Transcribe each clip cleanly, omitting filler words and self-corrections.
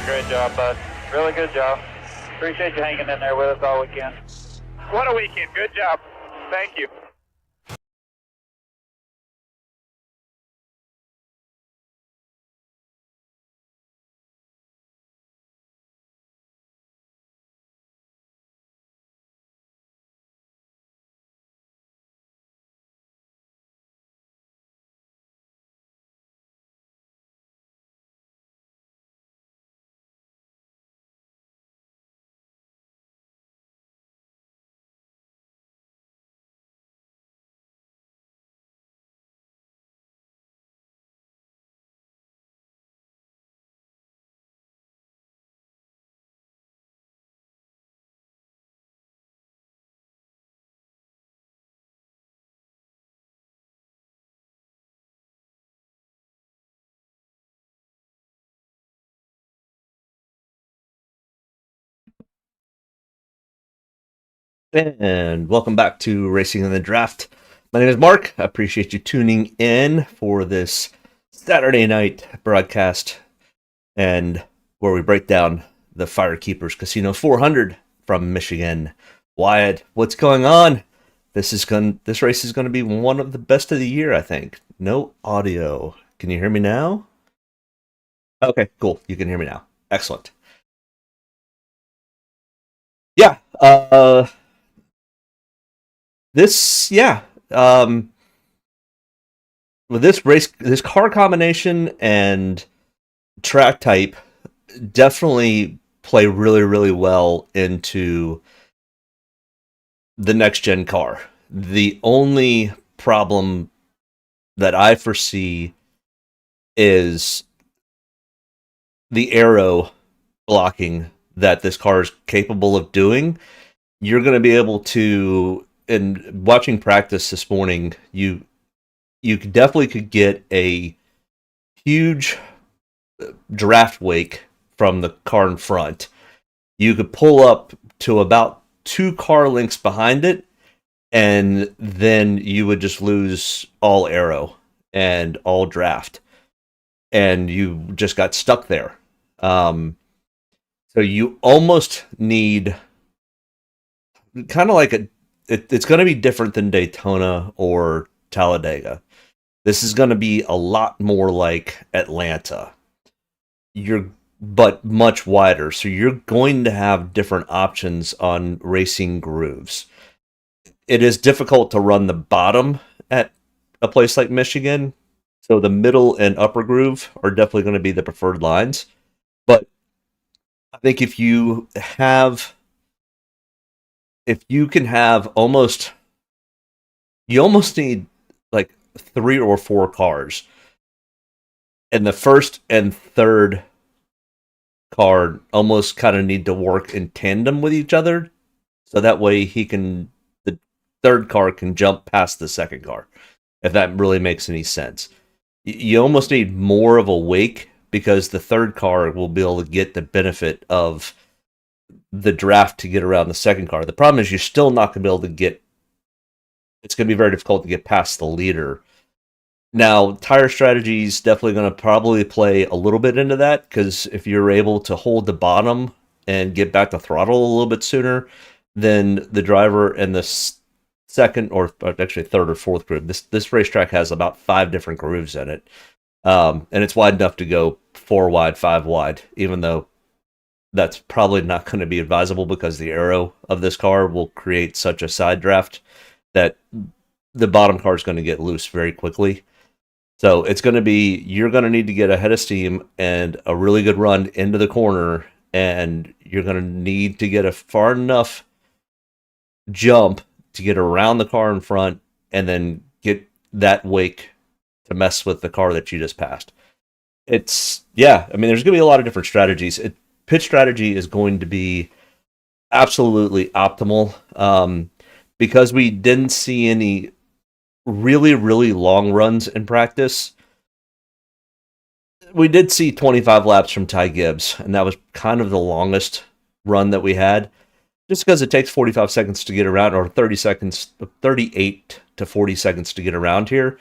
Great job, bud. Really good job. Appreciate you hanging in there with us all weekend. What a weekend. Good job. Thank you. And welcome back to Racing in the Draft. My name is Mark. I appreciate you tuning in for this Saturday night broadcast and where we break down the FireKeepers Casino 400 from Michigan. Wyatt, what's going on? This race is going to be one of the best of the year, I think. No audio. Can you hear me now? Okay, cool. You can hear me now. Excellent. Yeah. With this car combination and track type definitely play really, really well into the next gen car. The only problem that I foresee is the aero blocking that this car is capable of doing. You're going to be able to, in watching practice this morning, you definitely could get a huge draft wake from the car in front. You could pull up to about 2 car lengths behind it, and then you would just lose all aero and all draft, and you just got stuck there. So you almost need kind of like it's going to be different than Daytona or Talladega. This is going to be a lot more like Atlanta. But much wider. So you're going to have different options on racing grooves. It is difficult to run the bottom at a place like Michigan. So the middle and upper groove are definitely going to be the preferred lines. But I think if you can have you almost need like 3 or 4 cars. And the first and third car almost kind of need to work in tandem with each other. So that way the third car can jump past the second car. If that really makes any sense. You almost need more of a wake because the third car will be able to get the benefit of the draft to get around the second car. The problem is you're still not going to be able to get... It's going to be very difficult to get past the leader. Now, tire strategy is definitely going to probably play a little bit into that, because if you're able to hold the bottom and get back to throttle a little bit sooner, then the driver in the second, or actually third or fourth groove, this racetrack has about 5 different grooves in it, and it's wide enough to go 4 wide, 5 wide, even though that's probably not going to be advisable because the aero of this car will create such a side draft that the bottom car is going to get loose very quickly. So it's going to be, you're going to need to get a head of steam and a really good run into the corner, and you're going to need to get a far enough jump to get around the car in front and then get that wake to mess with the car that you just passed. There's going to be a lot of different strategies. Pit strategy is going to be absolutely optimal, because we didn't see any really, really long runs in practice. We did see 25 laps from Ty Gibbs, and that was kind of the longest run that we had, just because it takes 45 seconds to get around, or 38 to 40 seconds to get around here.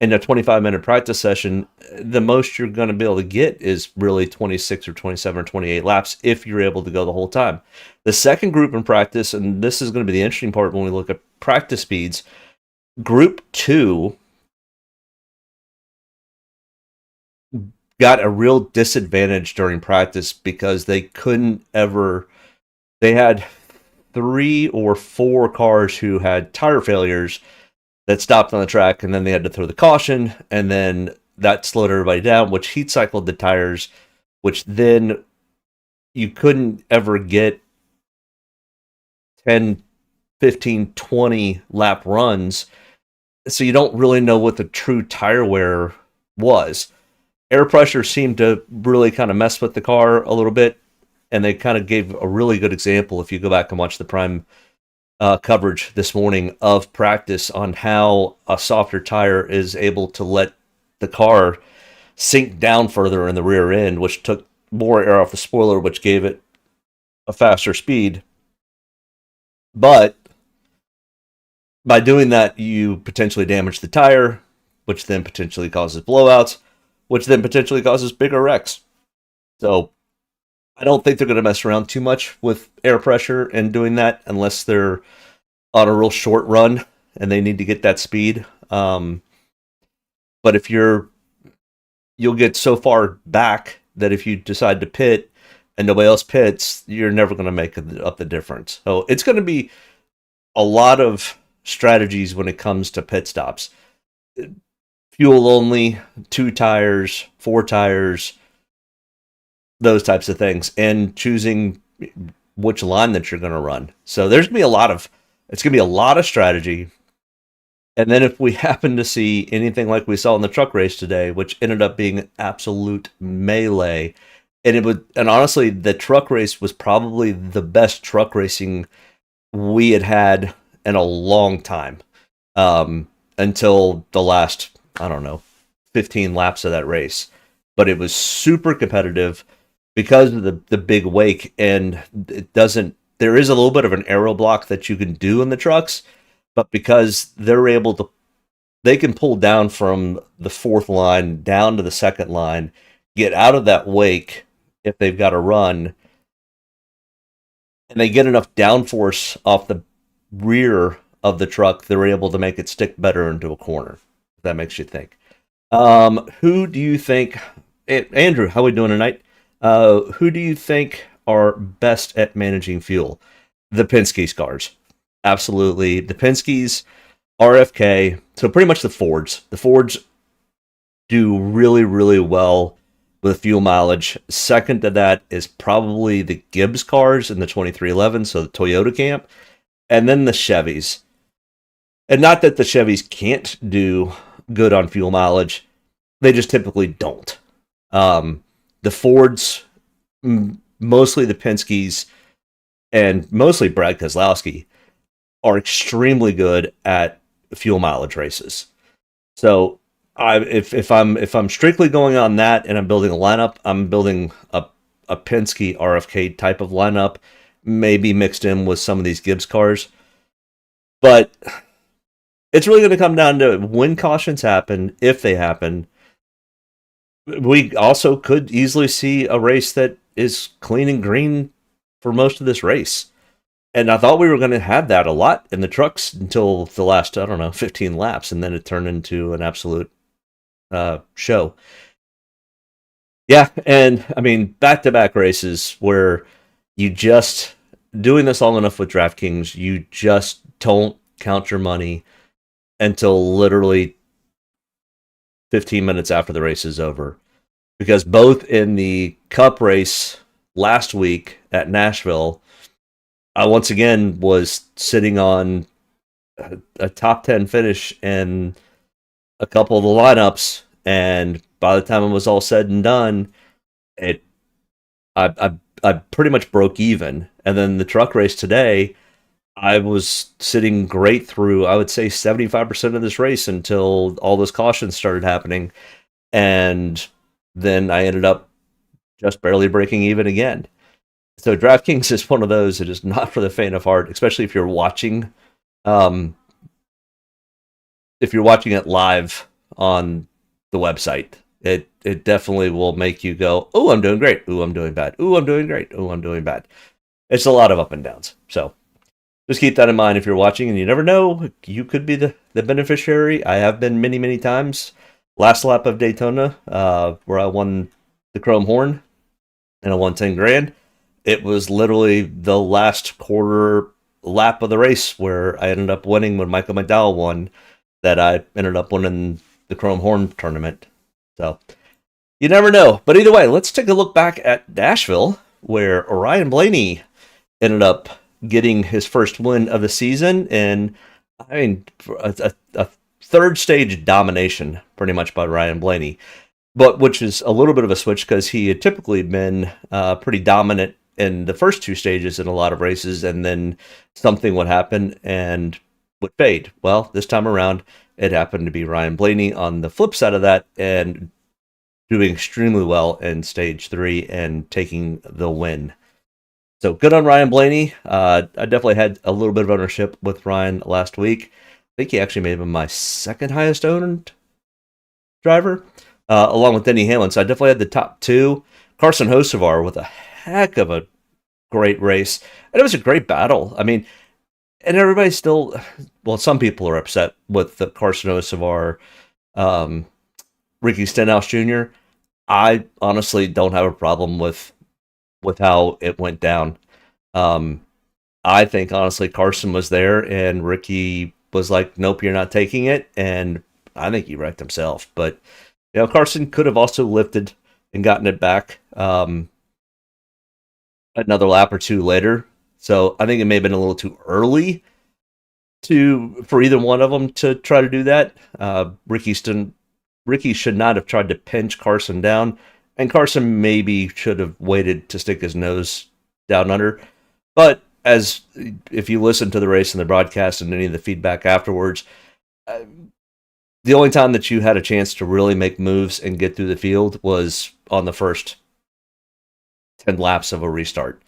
in a 25-minute practice session, the most you're going to be able to get is really 26 or 27 or 28 laps if you're able to go the whole time. The second group in practice, and this is going to be the interesting part when we look at practice speeds, group 2 got a real disadvantage during practice because they couldn't ever, they had 3 or 4 cars who had tire failures that stopped on the track, and then they had to throw the caution, and then that slowed everybody down, which heat cycled the tires, which then you couldn't ever get 10, 15, 20 lap runs, so you don't really know what the true tire wear was. Air pressure seemed to really kind of mess with the car a little bit, and they kind of gave a really good example if you go back and watch the Prime coverage this morning of practice on how a softer tire is able to let the car sink down further in the rear end, which took more air off the spoiler, which gave it a faster speed. But by doing that, you potentially damage the tire, which then potentially causes blowouts, which then potentially causes bigger wrecks. So I don't think they're going to mess around too much with air pressure and doing that unless they're on a real short run and they need to get that speed. But if you'll get so far back that if you decide to pit and nobody else pits, you're never going to make up the difference. So it's going to be a lot of strategies when it comes to pit stops. Fuel only, 2 tires, 4 tires, those types of things, and choosing which line that you're going to run. So it's going to be a lot of strategy. And then if we happen to see anything like we saw in the truck race today, which ended up being an absolute melee, and honestly, the truck race was probably the best truck racing we had in a long time, until the last, 15 laps of that race. But it was super competitive because of the big wake, and there is a little bit of an aero block that you can do in the trucks, but because they can pull down from the 4th line down to the 2nd line, get out of that wake if they've got to run, and they get enough downforce off the rear of the truck, they're able to make it stick better into a corner. If that makes you think. Who do you think, Andrew, how are we doing tonight? Who do you think are best at managing fuel? The Penske cars. Absolutely. The Penske's, RFK, so pretty much the Fords. The Fords do really, really well with fuel mileage. Second to that is probably the Gibbs cars in the 2311, so the Toyota camp, and then the Chevys. And not that the Chevys can't do good on fuel mileage, they just typically don't. The Fords, mostly the Penske's, and mostly Brad Keselowski, are extremely good at fuel mileage races. So if I'm strictly going on that and I'm building a lineup, I'm building a Penske RFK type of lineup, maybe mixed in with some of these Gibbs cars. But it's really going to come down to when cautions happen, if they happen. We also could easily see a race that is clean and green for most of this race. And I thought we were going to have that a lot in the trucks until the last, 15 laps, and then it turned into an absolute show. Yeah, and back-to-back races where you just, doing this long enough with DraftKings, you just don't count your money until literally 15 minutes after the race is over. Because both in the Cup race last week at Nashville, I once again was sitting on a top 10 finish in a couple of the lineups, and by the time it was all said and done, I pretty much broke even. And then the truck race today, I was sitting great through, I would say, 75% of this race until all those cautions started happening. And then I ended up just barely breaking even again. So DraftKings is one of those that is not for the faint of heart, especially if you're watching it live on the website. It definitely will make you go, oh, I'm doing great. Ooh, I'm doing bad. Ooh, I'm doing great. Ooh, I'm doing bad. It's a lot of up and downs. So just keep that in mind if you're watching, and you never know, you could be the beneficiary. I have been many, many times. Last lap of Daytona, where I won the Chrome Horn and I won 10 grand. It was literally the last quarter lap of the race where I ended up winning when Michael McDowell won, that I ended up winning the Chrome Horn tournament. So you never know. But either way, let's take a look back at Nashville, where Ryan Blaney ended up getting his first win of the season. And I mean, a third stage domination pretty much by Ryan Blaney, but which is a little bit of a switch because he had typically been pretty dominant in the first two stages in a lot of races, and then something would happen and would fade. Well, this time around, it happened to be Ryan Blaney on the flip side of that and doing extremely well in stage 3 and taking the win. So good on Ryan Blaney. I definitely had a little bit of ownership with Ryan last week. I think he actually made him my second highest owned driver, along with Denny Hamlin. So I definitely had the top 2. Carson Hocevar with a heck of a great race. And it was a great battle. I mean, and everybody's still, well, some people are upset with the Carson Hocevar, Ricky Stenhouse Jr. I honestly don't have a problem with how it went down. I think honestly Carson was there and Ricky was like, nope, you're not taking it, and I think he wrecked himself. But Carson could have also lifted and gotten it back another lap or two later. So I think it may have been a little too early for either one of them to try to do that. Ricky should not have tried to pinch Carson down, and Carson maybe should have waited to stick his nose down under. But if you listen to the race and the broadcast and any of the feedback afterwards, the only time that you had a chance to really make moves and get through the field was on the first 10 laps of a restart.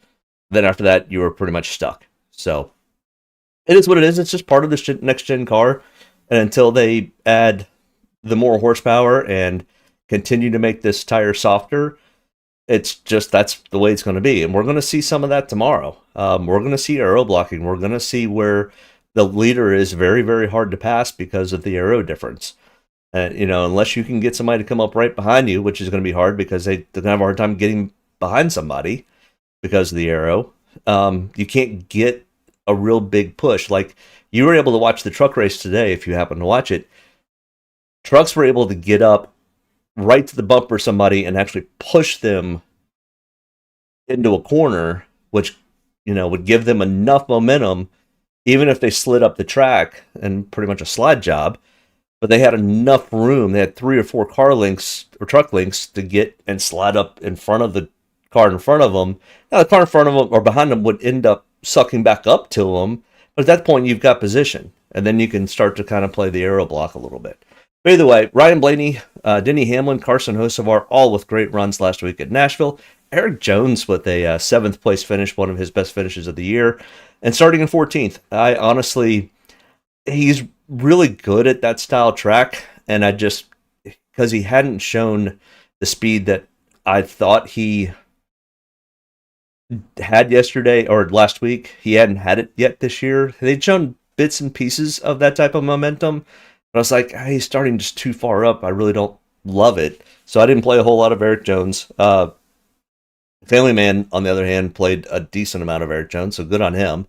Then after that, you were pretty much stuck. So it is what it is. It's just part of this next-gen car. And until they add the more horsepower and continue to make this tire softer, it's just, that's the way it's going to be. And we're going to see some of that tomorrow. We're going to see aero blocking. We're going to see where the leader is very, very hard to pass because of the aero difference. Unless you can get somebody to come up right behind you, which is going to be hard because they're going to have a hard time getting behind somebody because of the aero. You can't get a real big push. Like, you were able to watch the truck race today, if you happen to watch it. Trucks were able to get up right to the bumper of somebody and actually push them into a corner, which would give them enough momentum, even if they slid up the track and pretty much a slide job. But they had enough room. They had 3 or 4 car links or truck links to get and slide up in front of the car in front of them. Now, the car in front of them or behind them would end up sucking back up to them. But at that point, you've got position. And then you can start to kind of play the aero block a little bit. But either way, Ryan Blaney, Denny Hamlin, Carson Hocevar, all with great runs last week at Nashville. Eric Jones with a 7th place finish, one of his best finishes of the year. And starting in 14th, he's really good at that style track. And because he hadn't shown the speed that I thought he had yesterday or last week, he hadn't had it yet this year. They'd shown bits and pieces of that type of momentum. But I was like, he's starting just too far up. I really don't love it. So I didn't play a whole lot of Eric Jones. Family Man, on the other hand, played a decent amount of Eric Jones, so good on him.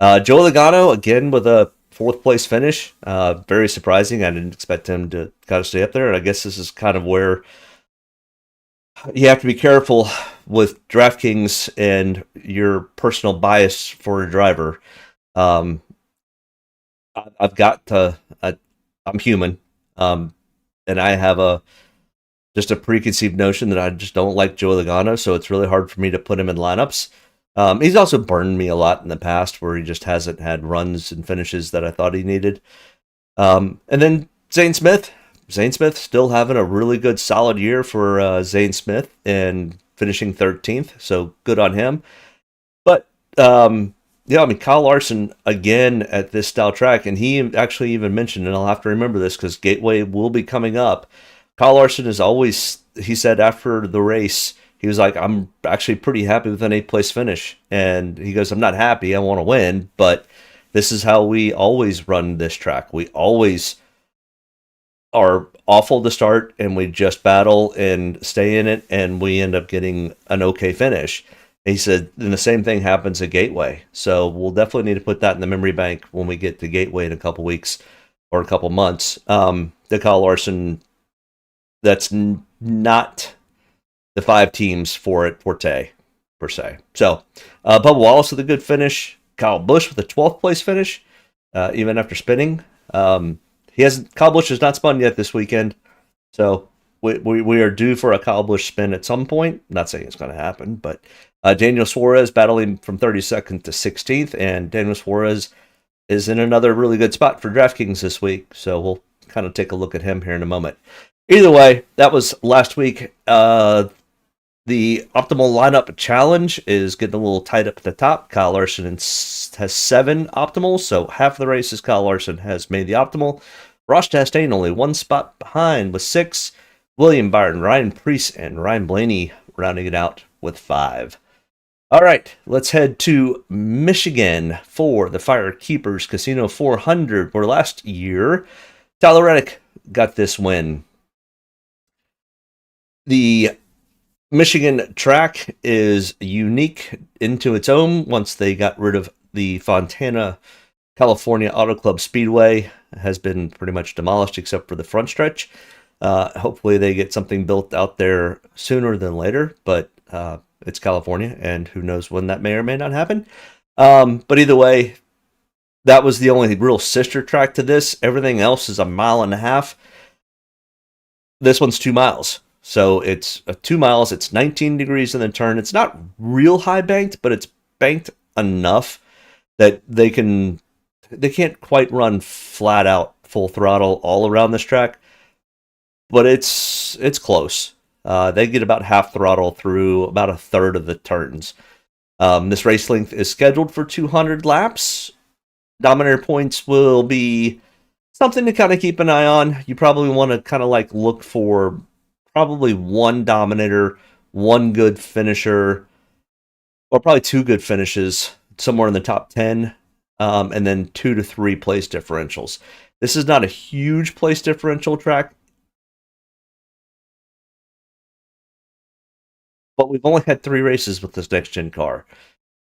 Joe Logano, again, with a 4th place finish. Very surprising. I didn't expect him to kind of stay up there. And I guess this is kind of where you have to be careful with Draftkings and your personal bias for a driver. I'm human, and I have just a preconceived notion that I just don't like Joey Logano, so it's really hard for me to put him in lineups. He's also burned me a lot in the past where he just hasn't had runs and finishes that I thought he needed. And then Zane Smith still having a really good solid year for Zane Smith and finishing 13th, so good on him. But Yeah, I mean, Kyle Larson again at this style track, and he actually even mentioned, and I'll have to remember this because Gateway will be coming up. Kyle Larson is always, he said after the race, he was like, I'm actually pretty happy with an eighth place finish. And he goes, I'm not happy, I want to win, but this is how we always run this track. We always are awful to start, and we just battle and stay in it, and we end up getting an okay finish. He said, and the same thing happens at Gateway. So we'll definitely need to put that in the memory bank when we get to Gateway in a couple weeks or a couple months. The Kyle Larson, that's not the 5 teams for it forte, per se. So Bubba Wallace with a good finish. Kyle Busch with a 12th place finish, even after spinning. Kyle Busch has not spun yet this weekend. So we are due for a Kyle Busch spin at some point. I'm not saying it's going to happen, but Daniel Suarez battling from 32nd to 16th, and Daniel Suarez is in another really good spot for DraftKings this week. So we'll kind of take a look at him here in a moment. Either way, that was last week. The optimal lineup challenge is getting a little tight up at the top. Kyle Larson has 7 optimals, so half of the races Kyle Larson has made the optimal. Ross Chastain only 1 spot behind with 6. William Byron, Ryan Preece, and Ryan Blaney rounding it out with 5. All right, let's head to Michigan for the FireKeepers Casino 400, where last year Tyler Reddick got this win. The Michigan track is unique into its own once they got rid of the Fontana, California Auto Club Speedway. It has been pretty much demolished except for the front stretch. Hopefully they get something built out there sooner than later, but it's California, and who knows when that may or may not happen. But either way, that was the only real sister track to this. Everything else is 1.5 miles. This one's 2 miles. So it's 2 miles. It's 19 degrees in the turn. It's not real high banked, but it's banked enough that they can't quite run flat out full throttle all around this track, but it's close. They get about half throttle through about a third of the turns. This race length is scheduled for 200 laps. Dominator points will be something to kind of keep an eye on. You probably want to kind of like look for probably 1 Dominator, 1 good finisher, or probably 2 good finishes somewhere in the top 10, and then 2 to 3 place differentials. This is not a huge place differential track, but we've only had 3 races with this next gen car.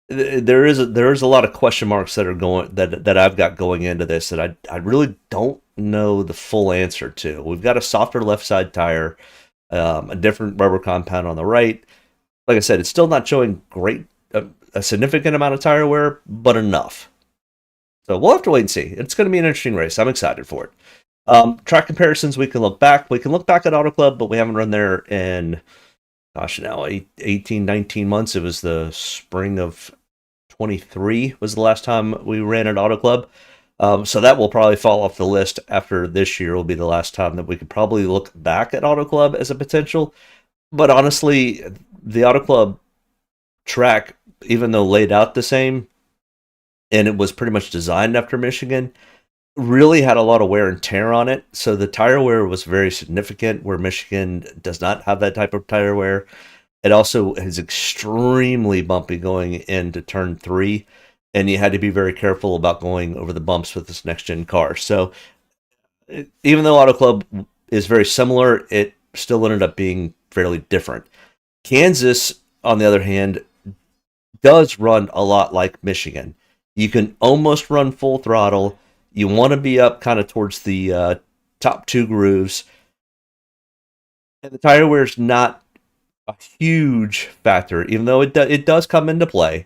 There is a lot of question marks that are that I've got going into this that I really don't know the full answer to. We've got a softer left side tire, a different rubber compound on the right. Like I said, it's still not showing a significant amount of tire wear, but enough. So we'll have to wait and see. It's going to be an interesting race. I'm excited for it. Track comparisons, we can look back. We can look back at Auto Club, but we haven't run there in, gosh, now 18, 19 months. It was the spring of 23 was the last time we ran at Auto Club. So that will probably fall off the list after this year will be the last time that we could probably look back at Auto Club as a potential. But honestly, the Auto Club track, even though laid out the same, and it was pretty much designed after Michigan, really had a lot of wear and tear on it. So the tire wear was very significant, where Michigan does not have that type of tire wear. It also is extremely bumpy going into turn 3, and you had to be very careful about going over the bumps with this next-gen car. So even though Auto Club is very similar, it still ended up being fairly different. Kansas, on the other hand, does run a lot like Michigan. You can almost run full throttle. You want to be up kind of towards the top 2 grooves. And the tire wear is not a huge factor, even though it does come into play,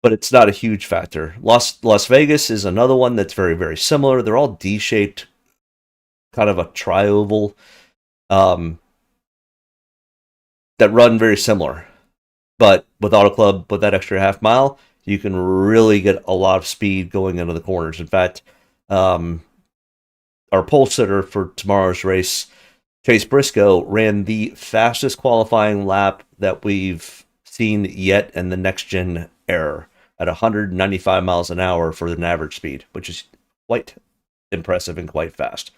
but it's not a huge factor. Las Vegas is another one that's very, very similar. They're all D-shaped, kind of a tri-oval, that run very similar. But with Auto Club, with that extra half mile, you can really get a lot of speed going into the corners. In fact, our pole sitter for tomorrow's race, Chase Briscoe, ran the fastest qualifying lap that we've seen yet in the next-gen era at 195 miles an hour for an average speed, which is quite impressive and quite fast.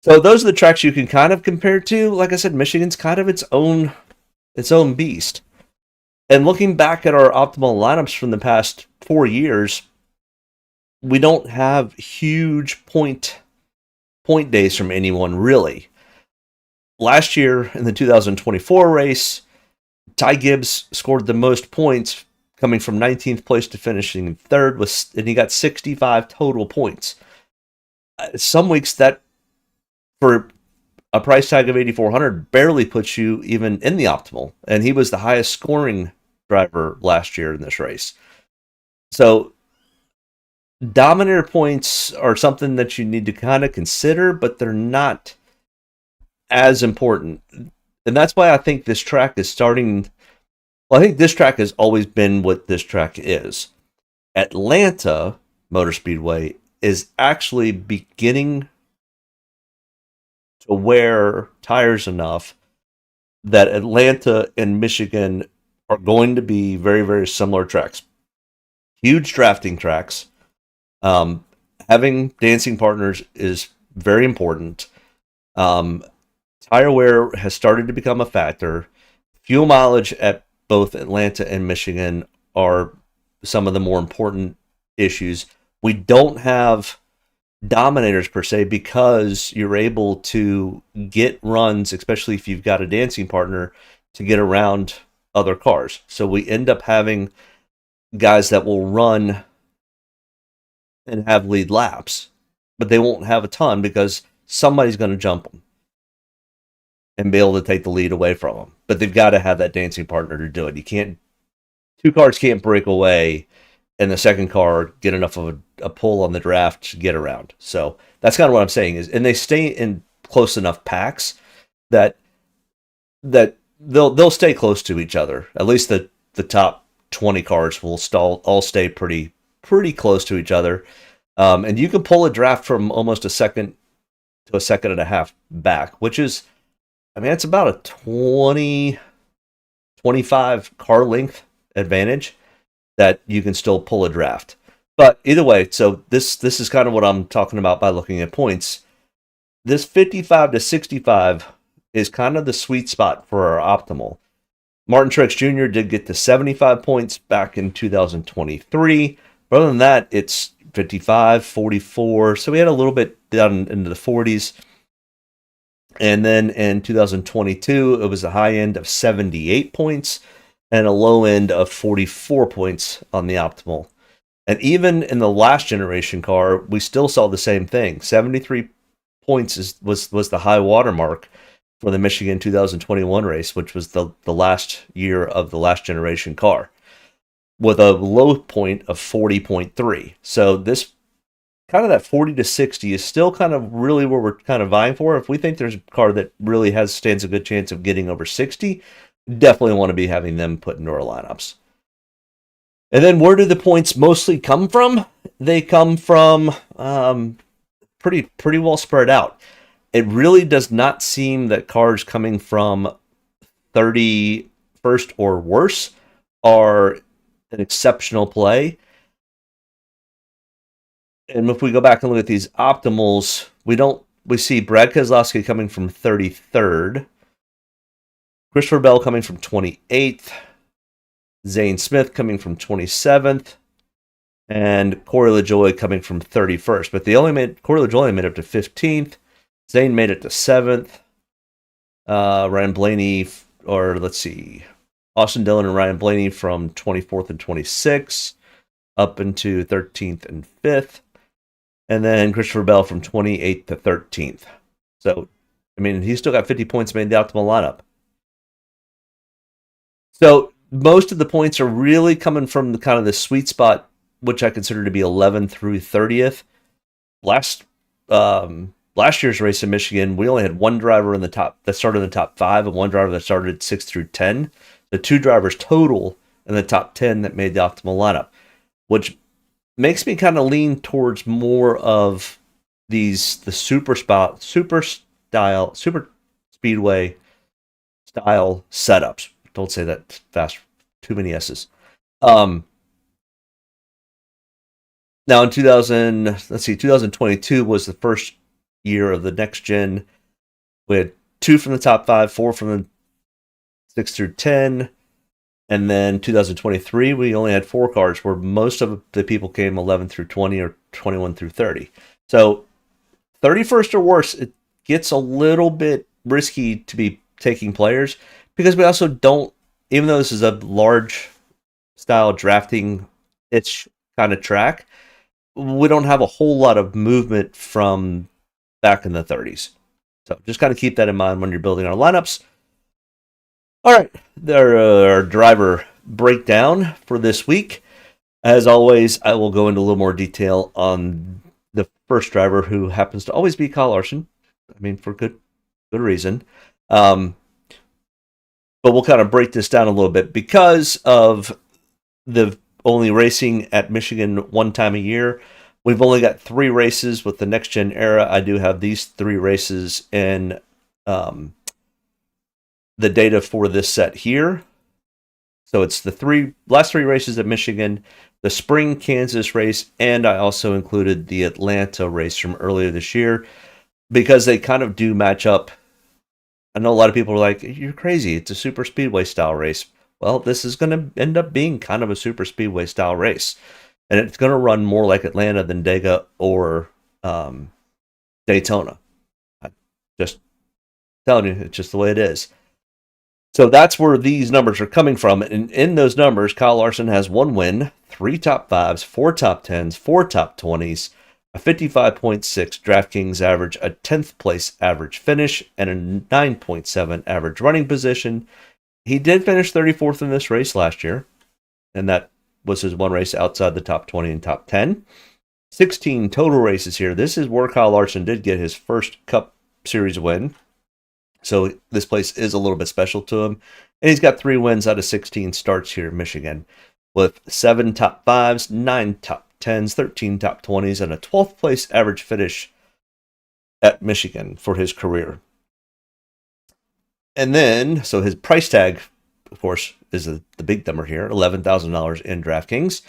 So those are the tracks you can kind of compare to. Like I said, Michigan's kind of its own beast. And looking back at our optimal lineups from the past 4 years, we don't have huge point days from anyone really. Last year in the 2024 race, Ty Gibbs scored the most points, coming from 19th place to finishing third, and he got 65 total points. Some weeks that, for a price tag of 8,400, barely puts you even in the optimal, and he was the highest scoring driver last year in this race. So Dominator points are something that you need to kind of consider, but they're not as important. And that's why I think this track is starting. Well, I think this track has always been what this track is. Atlanta Motor Speedway is actually beginning to wear tires enough that Atlanta and Michigan are going to be very, very similar tracks. Huge drafting tracks. Having dancing partners is very important. Tire wear has started to become a factor. Fuel mileage at both Atlanta and Michigan are some of the more important issues. We don't have dominators per se because you're able to get runs, especially if you've got a dancing partner, to get around other cars. So we end up having guys that will run and have lead laps, but they won't have a ton because somebody's going to jump them and be able to take the lead away from them. But they've got to have that dancing partner to do it. You can't, two cars can't break away and the second car get enough of a pull on the draft to get around. So that's kind of what I'm saying is, and they stay in close enough packs that they'll stay close to each other. At least the top 20 cars will all stay pretty close to each other. And you can pull a draft from almost a second to a second and a half back, which is, I mean, it's about a 25 car length advantage that you can still pull a draft. But either way, so this is kind of what I'm talking about by looking at points. This 55 to 65 is kind of the sweet spot for our optimal. Martin Truex Jr. did get to 75 points back in 2023. But other than that, it's 55, 44. So we had a little bit down into the 40s. And then in 2022, it was a high end of 78 points and a low end of 44 points on the optimal. And even in the last generation car, we still saw the same thing. 73 points was the high water mark for the Michigan 2021 race, which was the last year of the last generation car, with a low point of 40.3. So this kind of that 40 to 60 is still kind of really where we're kind of vying for. If we think there's a car that really stands a good chance of getting over 60, definitely want to be having them put into our lineups. And then where do the points mostly come from? They come from pretty well spread out. It really does not seem that cars coming from 31st or worse are an exceptional play. And if we go back and look at these optimals, we see Brad Keselowski coming from 33rd, Christopher Bell coming from 28th, Zane Smith coming from 27th, and Corey LaJoie coming from 31st. But Corey LaJoie made it up to 15th. Zane made it to 7th. Ryan Blaney, Austin Dillon and Ryan Blaney from 24th and 26th up into 13th and 5th. And then Christopher Bell from 28th to 13th. So, I mean, he's still got 50 points made the optimal lineup. So, most of the points are really coming from the kind of the sweet spot, which I consider to be 11th through 30th. Last year's race in Michigan, we only had one driver that started in the top 5 and one driver that started 6 through 10. The 2 drivers total in the top 10 that made the optimal lineup, which makes me kind of lean towards more of the super speedway style setups. Don't say that fast. Too many S's. Now in 2022 was the first year of the next gen. We had 2 from the top 5, 4 from the 6 through 10. And then 2023, we only had 4 cars, where most of the people came 11 through 20 or 21 through 30. So 31st or worse, it gets a little bit risky to be taking players, because we also don't, even though this is a large style drafting itch kind of track, we don't have a whole lot of movement from back in the 30s. So just kind of keep that in mind when you're building our lineups. All right, our driver breakdown for this week. As always, I will go into a little more detail on the first driver, who happens to always be Kyle Larson. I mean, for good reason. But we'll kind of break this down a little bit because of the only racing at Michigan one time a year. We've only got 3 races with the next gen era. I do have these 3 races in the data for this set here. So it's the last 3 races at Michigan, the spring Kansas race, and I also included the Atlanta race from earlier this year, because they kind of do match up. I know a lot of people are like, you're crazy, it's a super speedway style race. Well, this is going to end up being kind of a super speedway style race, and it's going to run more like Atlanta than Dega or Daytona. I'm just telling you, it's just the way it is. So that's where these numbers are coming from. And in those numbers, Kyle Larson has 1 win, 3 top 5s, 4 top 10s, 4 top 20s, a 55.6 DraftKings average, a 10th place average finish, and a 9.7 average running position. He did finish 34th in this race last year, and that was his one race outside the top 20 and top 10. 16 total races here. This is where Kyle Larson did get his first Cup Series win. So this place is a little bit special to him. And he's got 3 wins out of 16 starts here in Michigan, with 7 top 5s, 9 top 10s, 13 top 20s, and a 12th place average finish at Michigan for his career. And then, so his price tag, of course, is the big number here, $11,000 in DraftKings.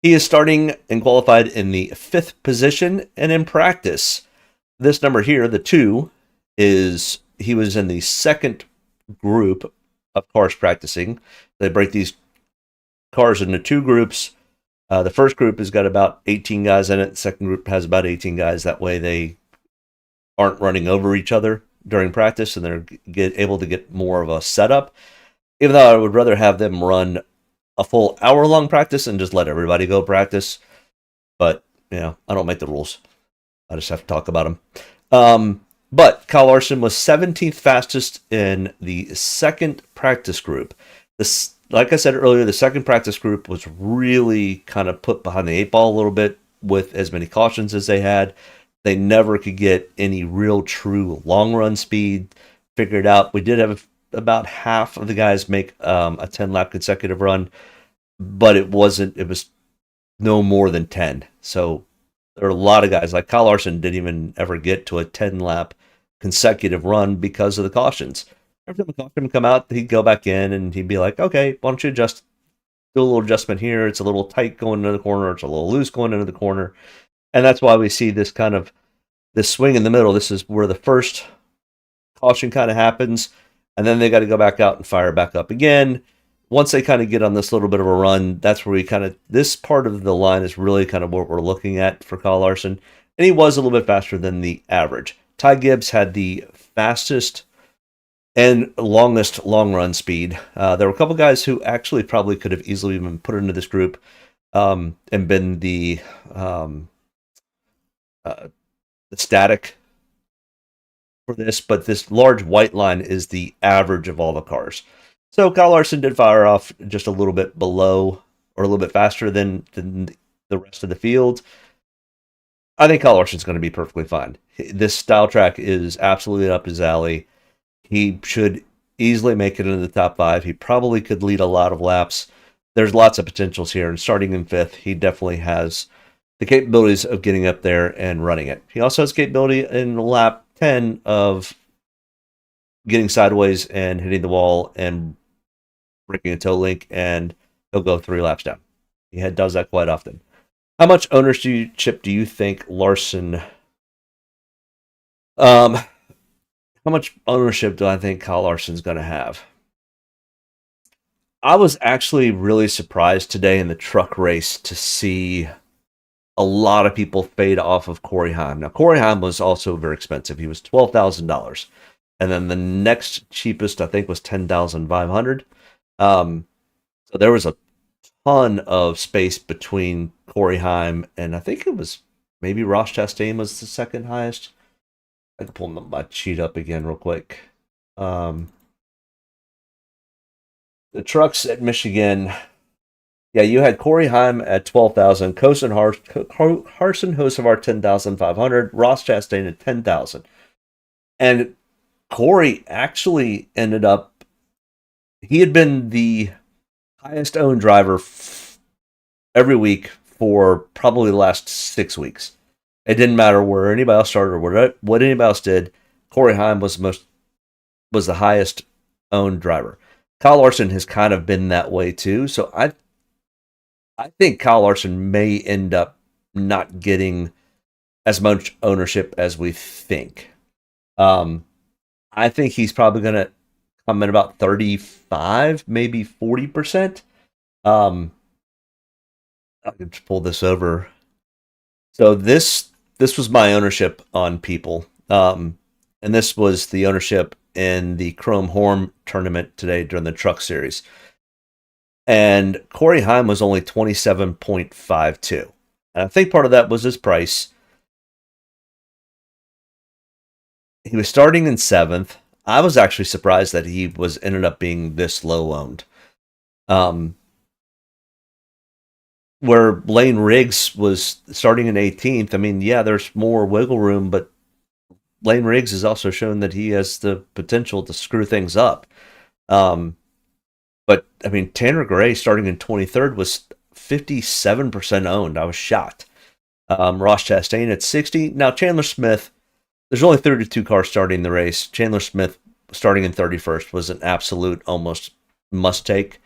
He is starting and qualified in the 5th position, and in practice, this number here, the 2, is he was in the 2nd group of cars practicing. They break these cars into 2 groups. The first group has got about 18 guys in it. The second group has about 18 guys. That way they aren't running over each other during practice, and they're able to get more of a setup. Even though I would rather have them run a full hour-long practice and just let everybody go practice. But, I don't make the rules. I just have to talk about them. But Kyle Larson was 17th fastest in the 2nd practice group. Like I said earlier, the 2nd practice group was really kind of put behind the 8 ball a little bit with as many cautions as they had. They never could get any real true long run speed figured out. We did have about half of the guys make a 10-lap consecutive run, but it was no more than 10. So there are a lot of guys, like Kyle Larson didn't even ever get to a 10-lap consecutive run because of the cautions. Every time a caution would come out, he'd go back in and he'd be like, okay, why don't you do a little adjustment here? It's a little tight going into the corner. It's a little loose going into the corner. And that's why we see this swing in the middle. This is where the first caution kind of happens, and then they got to go back out and fire back up again. Once they kind of get on this little bit of a run, that's where this part of the line is really kind of what we're looking at for Kyle Larson. And he was a little bit faster than the average. Ty Gibbs had the fastest and longest long run speed. There were a couple guys who actually probably could have easily been put into this group and been the static for this, but this large white line is the average of all the cars. So Kyle Larson did fire off just a little bit below or a little bit faster than the rest of the field. I think Kyle Larson's going to be perfectly fine. This style track is absolutely up his alley. He should easily make it into the top 5. He probably could lead a lot of laps. There's lots of potentials here, and starting in 5th, he definitely has the capabilities of getting up there and running it. He also has capability in lap 10 of getting sideways and hitting the wall and breaking a toe link, and he'll go 3 laps down. He does that quite often. How much ownership do you think Larson? How much ownership do I think Kyle Larson's going to have? I was actually really surprised today in the truck race to see a lot of people fade off of Corey Heim. Now, Corey Heim was also very expensive. He was $12,000. And then the next cheapest, I think, was $10,500. So there was a ton of space between Corey Heim and I think it was maybe Ross Chastain was the second highest. I can pull my sheet up again real quick. The trucks at Michigan, yeah, you had Corey Heim at 12,000, Carson Hocevar 10,500, Ross Chastain at 10,000, and Corey actually ended up. He had been the highest owned driver every week for probably the last 6 weeks. It didn't matter where anybody else started or what anybody else did. Corey Heim was the highest owned driver. Kyle Larson has kind of been that way too. So I think Kyle Larson may end up not getting as much ownership as we think. I think he's probably going to come in about 35, maybe 40%. I can just pull this over. So this was my ownership on people. And this was the ownership in the Chrome Horn tournament today during the Truck Series. And Corey Heim was only 27.52. And I think part of that was his price. He was starting in 7th. I was actually surprised that he ended up being this low owned. Where Lane Riggs was starting in 18th. I mean, yeah, there's more wiggle room, but Lane Riggs has also shown that he has the potential to screw things up. But, I mean, Tanner Gray starting in 23rd was 57% owned. I was shocked. Ross Chastain at 60. Now, Chandler Smith, there's only 32 cars starting the race. Chandler Smith starting in 31st was an absolute almost must take.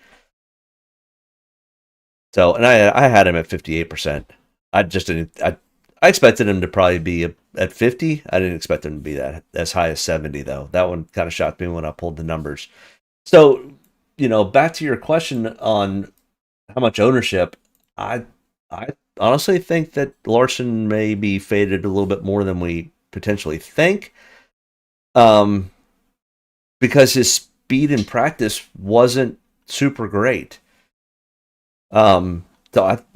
So, and I had him at 58%. I just didn't. I expected him to probably be at 50. I didn't expect him to be that as high as 70 though. That one kind of shocked me when I pulled the numbers. So, back to your question on how much ownership, I honestly think that Larson may be faded a little bit more than we potentially think. Because his speed in practice wasn't super great. So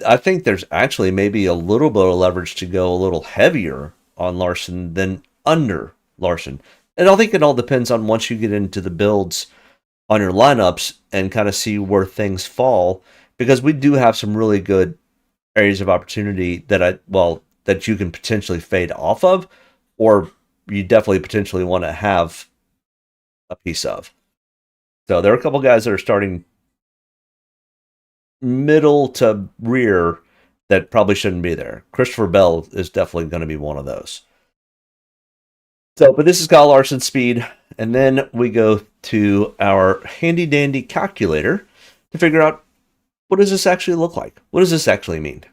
I think there's actually maybe a little bit of leverage to go a little heavier on Larson than under Larson. And I think it all depends on once you get into the builds on your lineups and kind of see where things fall, because we do have some really good areas of opportunity that you can potentially fade off of, or you definitely potentially want to have a piece of. So there are a couple guys that are starting middle to rear that probably shouldn't be there. Christopher Bell is definitely going to be one of those. So, but this is Kyle Larson's speed, and then we go to our handy dandy calculator to figure out, what does this actually look like? What does this actually mean?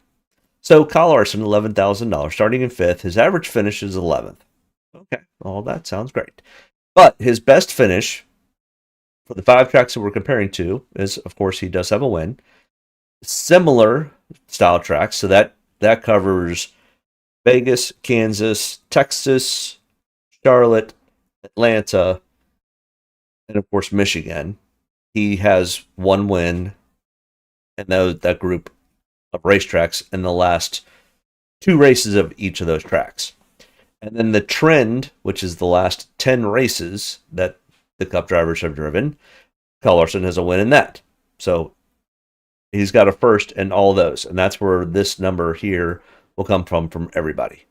So Kyle Larson, $11,000, starting in 5th. His average finish is 11th. Okay, well, that sounds great. But his best finish for the 5 tracks that we're comparing to is, of course, he does have a win. Similar style tracks, so that covers Vegas, Kansas, Texas, Charlotte, Atlanta, and of course Michigan. He has 1 win in that group of racetracks in the last 2 races of each of those tracks. And then the trend, which is the last 10 races that the Cup drivers have driven, Kyle Larson has a win in that. So he's got a first in all those, and that's where this number here will come from everybody.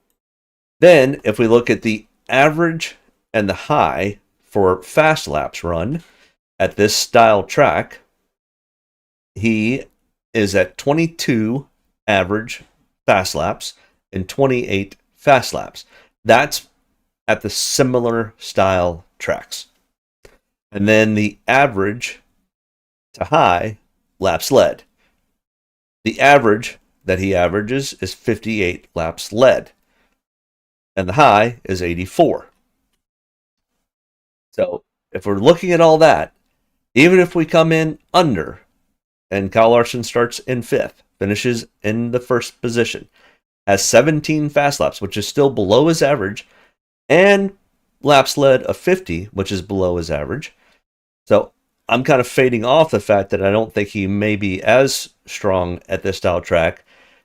Then, if we look at the average and the high for fast laps run at this style track, he is at 22 average fast laps and 28 fast laps. That's at the similar style tracks. And then the average to high laps led. The average that he averages is 58 laps led, and the high is 84. So if we're looking at all that, even if we come in under, and Kyle Larson starts in 5th, finishes in the 1st position, has 17 fast laps, which is still below his average, and laps led of 50, which is below his average. So I'm kind of fading off the fact that I don't think he may be as strong at this style track,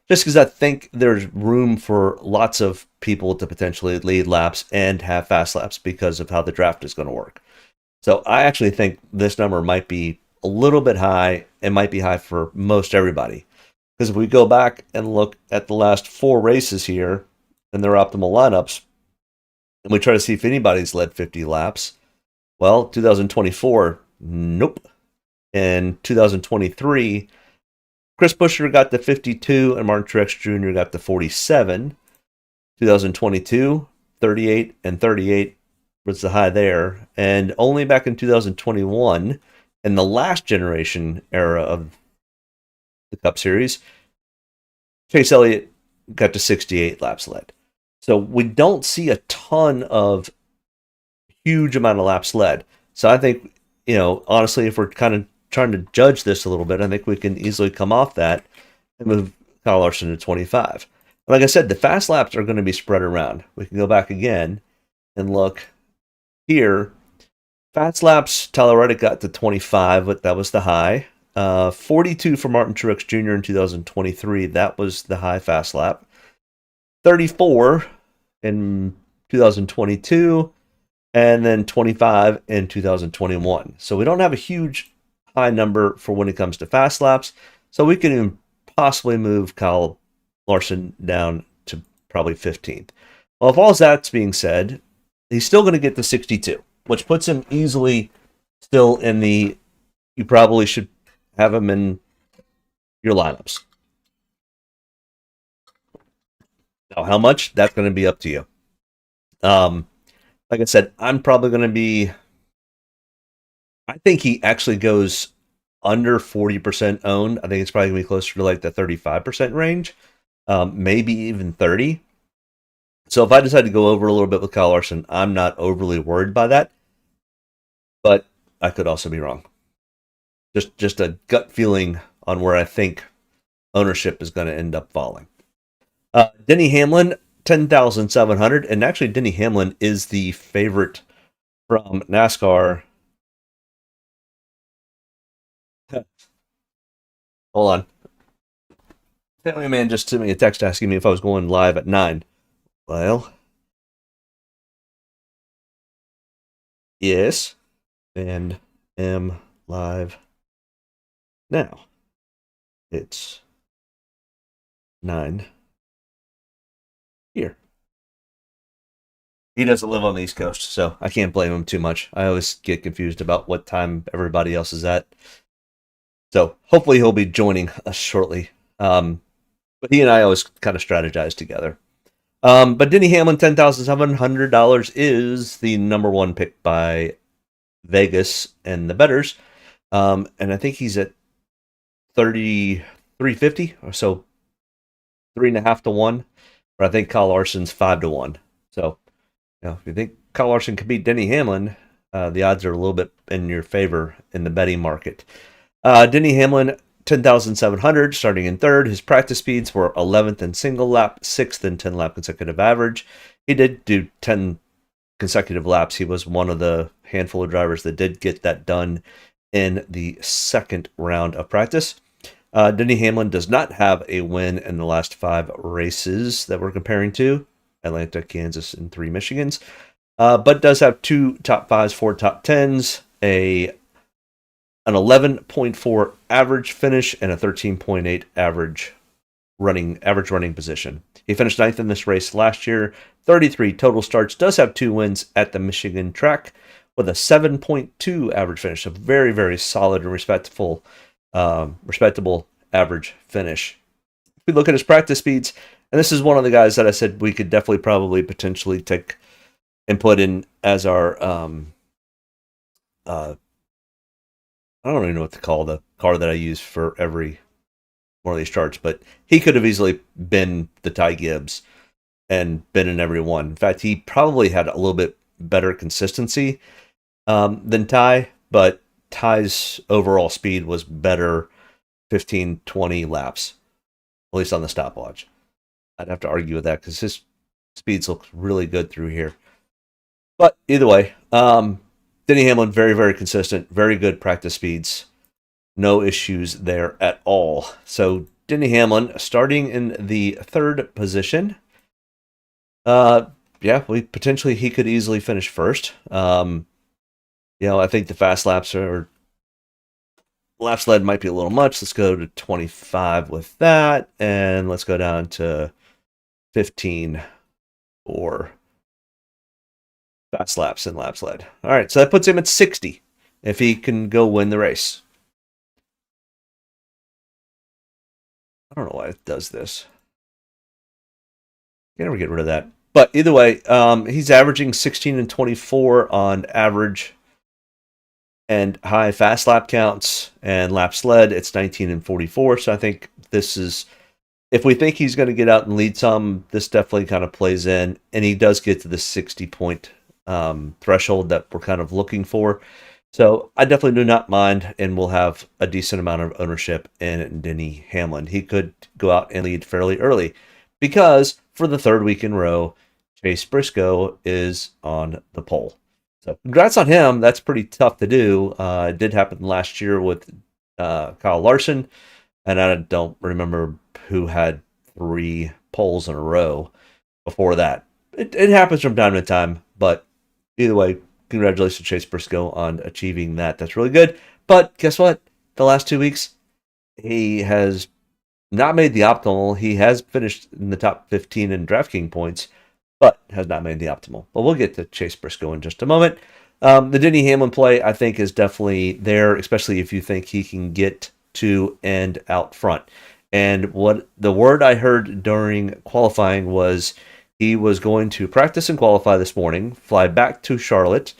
just because I think there's room for lots of people to potentially lead laps and have fast laps because of how the draft is going to work. So I actually think this number might be a little bit high. It might be high for most everybody. Because if we go back and look at the last 4 races here and their optimal lineups, and we try to see if anybody's led 50 laps, well, 2024, nope. In 2023, Chris Buescher got the 52 and Martin Truex Jr. got the 47. 2022, 38 and 38 was the high there. And only back in 2021, in the last generation era of the Cup Series, Chase Elliott got to 68 laps led. So we don't see a ton of huge amount of laps led. So I think, honestly, if we're kind of trying to judge this a little bit, I think we can easily come off that and move Kyle Larson to 25. Like I said, the fast laps are going to be spread around. We can go back again and look here. Fast laps, Tyler Reddick got to 25, but that was the high. 42 for Martin Truex Jr. in 2023. That was the high fast lap. 34 in 2022, and then 25 in 2021. So we don't have a huge high number for when it comes to fast laps. So we can even possibly move Kyle Larson down to probably 15th. Well, if all that's being said, he's still going to get the 62, which puts him easily still in the, you probably should have him in your lineups. Now, how much? That's going to be up to you. Like I said, I'm probably going to be, I think he actually goes under 40% owned. I think it's probably going to be closer to like the 35% range, maybe even 30. So if I decide to go over a little bit with Kyle Larson, I'm not overly worried by that. But I could also be wrong. Just a gut feeling on where I think ownership is going to end up falling. Denny Hamlin, 10,700, and actually Denny Hamlin is the favorite from NASCAR. Hold on. Family man just sent me a text asking me if I was going live at 9. Well, yes, and am live now. It's 9 here. He doesn't live on the East Coast, so I can't blame him too much. I always get confused about what time everybody else is at. So hopefully he'll be joining us shortly. But he and I always kind of strategize together. But Denny Hamlin, $10,700 is the number 1 pick by Vegas and the bettors. And I think he's at 3,350 or so, 3.5 to 1. But I think Kyle Larson's 5 to 1. So, if you think Kyle Larson can beat Denny Hamlin, the odds are a little bit in your favor in the betting market. Denny Hamlin, 10,700, starting in 3rd. His practice speeds were 11th in single lap, 6th in 10 lap consecutive average. He did do 10 consecutive laps. He was one of the handful of drivers that did get that done in the 2nd round of practice. Denny Hamlin does not have a win in the last 5 races that we're comparing to: Atlanta, Kansas, and 3 Michigans. But does have 2 top 5s, 4 top 10s, an 11.4 average finish, and a 13.8 average running position. He finished 9th in this race last year, 33 total starts, does have 2 wins at the Michigan track with a 7.2 average finish. A very, very solid and respectable average finish. If we look at his practice speeds, and this is one of the guys that I said we could definitely probably potentially take and put in as our I don't even know what to call the car that I use for every one of these charts, but he could have easily been the Ty Gibbs and been in every one. In fact, he probably had a little bit better consistency than Ty, but Ty's overall speed was better 15, 20 laps, at least on the stopwatch. I'd have to argue with that because his speeds look really good through here. But either way, Denny Hamlin, very, very consistent, very good practice speeds. No issues there at all. So Denny Hamlin starting in the 3rd position. Yeah, he could easily finish first. I think the fast laps or laps led might be a little much. Let's go to 25 with that, and let's go down to 15 for fast laps and laps led. All right, so that puts him at 60 if he can go win the race. I don't know why it does this. You can never get rid of that. But either way, he's averaging 16 and 24 on average and high fast lap counts, and laps led, it's 19 and 44. So I think this is, if we think he's going to get out and lead some, this definitely kind of plays in, and he does get to the 60-point threshold that we're kind of looking for. So I definitely do not mind, and we'll have a decent amount of ownership in Denny Hamlin. He could go out and lead fairly early because for the 3rd week in a row, Chase Briscoe is on the pole. So congrats on him. That's pretty tough to do. It did happen last year with Kyle Larson, and I don't remember who had 3 poles in a row before that. It happens from time to time, but either way, congratulations to Chase Briscoe on achieving that. That's really good. But guess what? The last 2 weeks, he has not made the optimal. He has finished in the top 15 in Draftkings points, but has not made the optimal. But we'll get to Chase Briscoe in just a moment. The Denny Hamlin play, I think, is definitely there, especially if you think he can get to and out front. And what the word I heard during qualifying was he was going to practice and qualify this morning, fly back to Charlotte,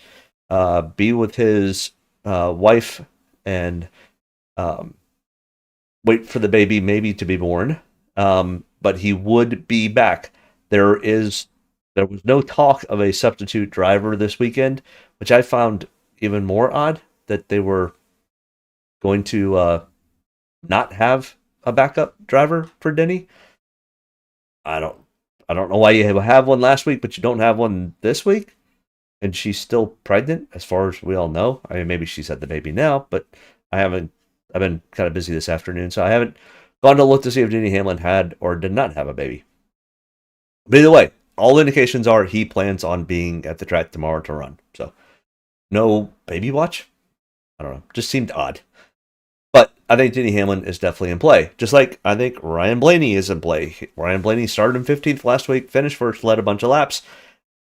be with his wife, and wait for the baby maybe to be born. But he would be back. There was no talk of a substitute driver this weekend, which I found even more odd that they were going to not have a backup driver for Denny. I don't know why you have one last week, but you don't have one this week. And she's still pregnant, as far as we all know. I mean, maybe she's had the baby now, but I've been kind of busy this afternoon, so I haven't gone to look to see if Denny Hamlin had or did not have a baby. But either way, all indications are he plans on being at the track tomorrow to run. So, no baby watch? I don't know. Just seemed odd. But I think Denny Hamlin is definitely in play. Just like I think Ryan Blaney is in play. Ryan Blaney started in 15th last week, finished first, led a bunch of laps,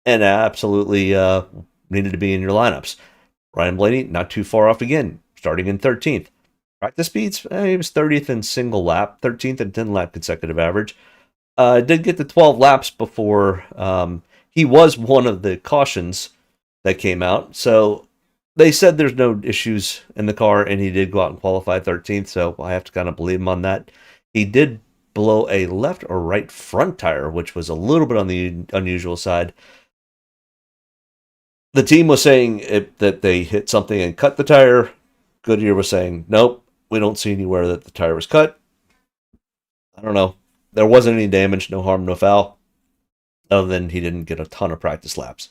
and absolutely needed to be in your lineups. Ryan Blaney, not too far off again, starting in 13th. Practice speeds, he was 30th in single lap, 13th in 10-lap consecutive average. Did get to 12 laps before he was one of the cautions that came out. So they said there's no issues in the car, and he did go out and qualify 13th, so I have to kind of believe him on that. He did blow a left or right front tire, which was a little bit on the unusual side. The team was saying that they hit something and cut the tire. Goodyear was saying, nope, we don't see anywhere that the tire was cut. I don't know. There wasn't any damage, no harm, no foul, other than he didn't get a ton of practice laps.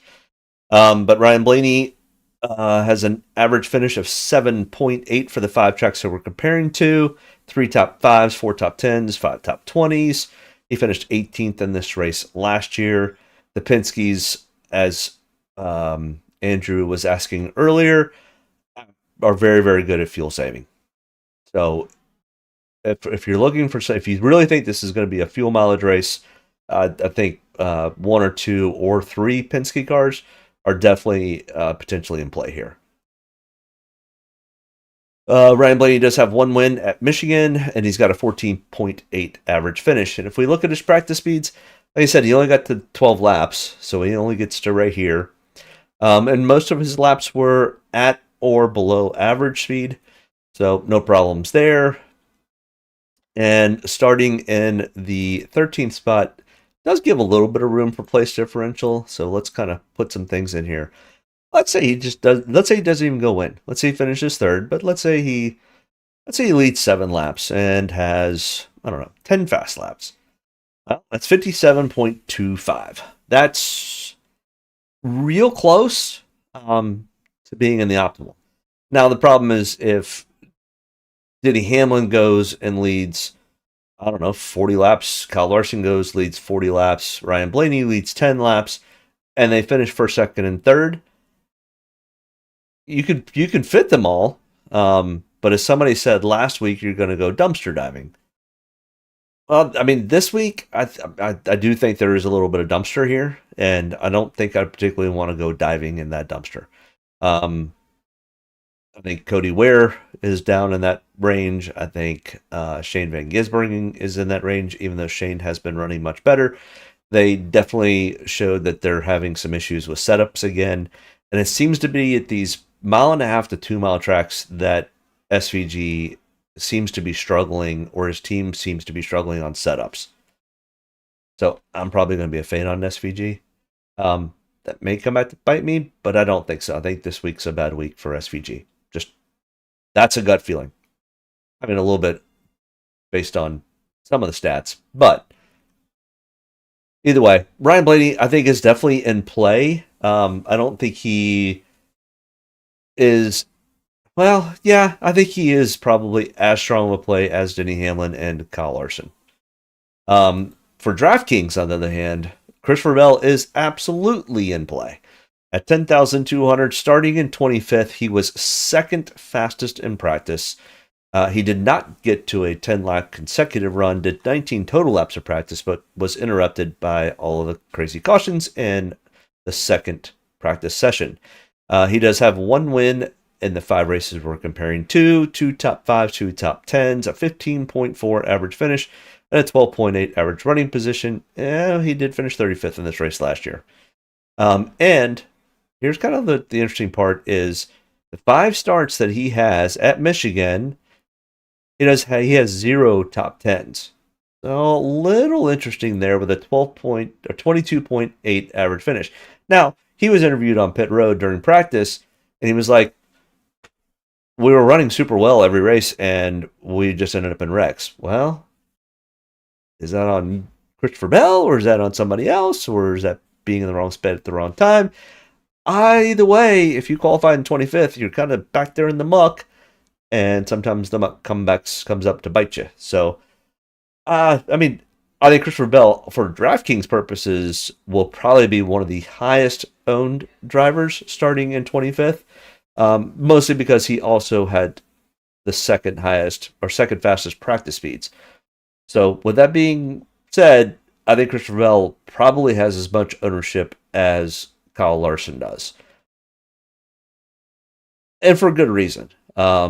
But Ryan Blaney has an average finish of 7.8 for the 5 tracks that we're comparing to. 3 top 5s, 4 top 10s, 5 top 20s. He finished 18th in this race last year. The Penske's, as Andrew was asking earlier, are very, very good at fuel saving. So if you're looking for, if you really think this is going to be a fuel mileage race, I think 1 or 2 or 3 Penske cars are definitely potentially in play here. Ryan Blaney does have 1 win at Michigan, and he's got a 14.8 average finish. And if we look at his practice speeds, like I said, he only got to 12 laps, so he only gets to right here. And most of his laps were at or below average speed, so no problems there. And starting in the 13th spot does give a little bit of room for place differential. So let's kind of put some things in here. Let's say he doesn't even go in. Let's say he finishes third, but let's say he leads 7 laps and has, I don't know, 10 fast laps. Well, that's 57.25. That's real close to being in the optimal. Now, the problem is if Denny Hamlin goes and leads, I don't know, 40 laps, Kyle Larson leads 40 laps, Ryan Blaney leads 10 laps, and they finish first, second, and third, you can fit them all. But as somebody said last week, you're going to go dumpster diving. Well, I mean, this week, I do think there is a little bit of dumpster here, and I don't think I particularly want to go diving in that dumpster. I think Cody Ware is down in that range. I think Shane Van Gisbergen is in that range, even though Shane has been running much better. They definitely showed that they're having some issues with setups again, and it seems to be at these 1.5 to 2 mile tracks that SVG seems to be struggling, or his team seems to be struggling on setups. So I'm probably going to be a fade on SVG. That may come back to bite me, but I don't think so. I think this week's a bad week for SVG. Just that's a gut feeling. I mean, a little bit based on some of the stats, but either way, Ryan Blaney, I think, is definitely in play. I don't think he is. Well, yeah, I think he is probably as strong of a play as Denny Hamlin and Kyle Larson. For DraftKings, on the other hand, Christopher Bell is absolutely in play. At 10,200, starting in 25th, he was second fastest in practice. He did not get to a 10-lap consecutive run, did 19 total laps of practice, but was interrupted by all of the crazy cautions in the second practice session. He does have 1 win in the 5 races we're comparing to, 2 top 5s, 2 top 10s, a 15.4 average finish, and a 12.8 average running position. He did finish 35th in this race last year. And here's kind of the interesting part is the 5 starts that he has at Michigan, he has 0 top 10s. So a little interesting there with a 22.8 average finish. Now, he was interviewed on pit road during practice, and he was like, we were running super well every race, and we just ended up in wrecks. Well, is that on Christopher Bell, or is that on somebody else, or is that being in the wrong spot at the wrong time? Either way, if you qualify in 25th, you're kind of back there in the muck, and sometimes the muck comes up to bite you. So, I mean, I think Christopher Bell, for DraftKings purposes, will probably be one of the highest owned drivers starting in 25th, mostly because he also had the second fastest practice speeds. So, with that being said, I think Christopher Bell probably has as much ownership as Kyle Larson does. And for good reason. I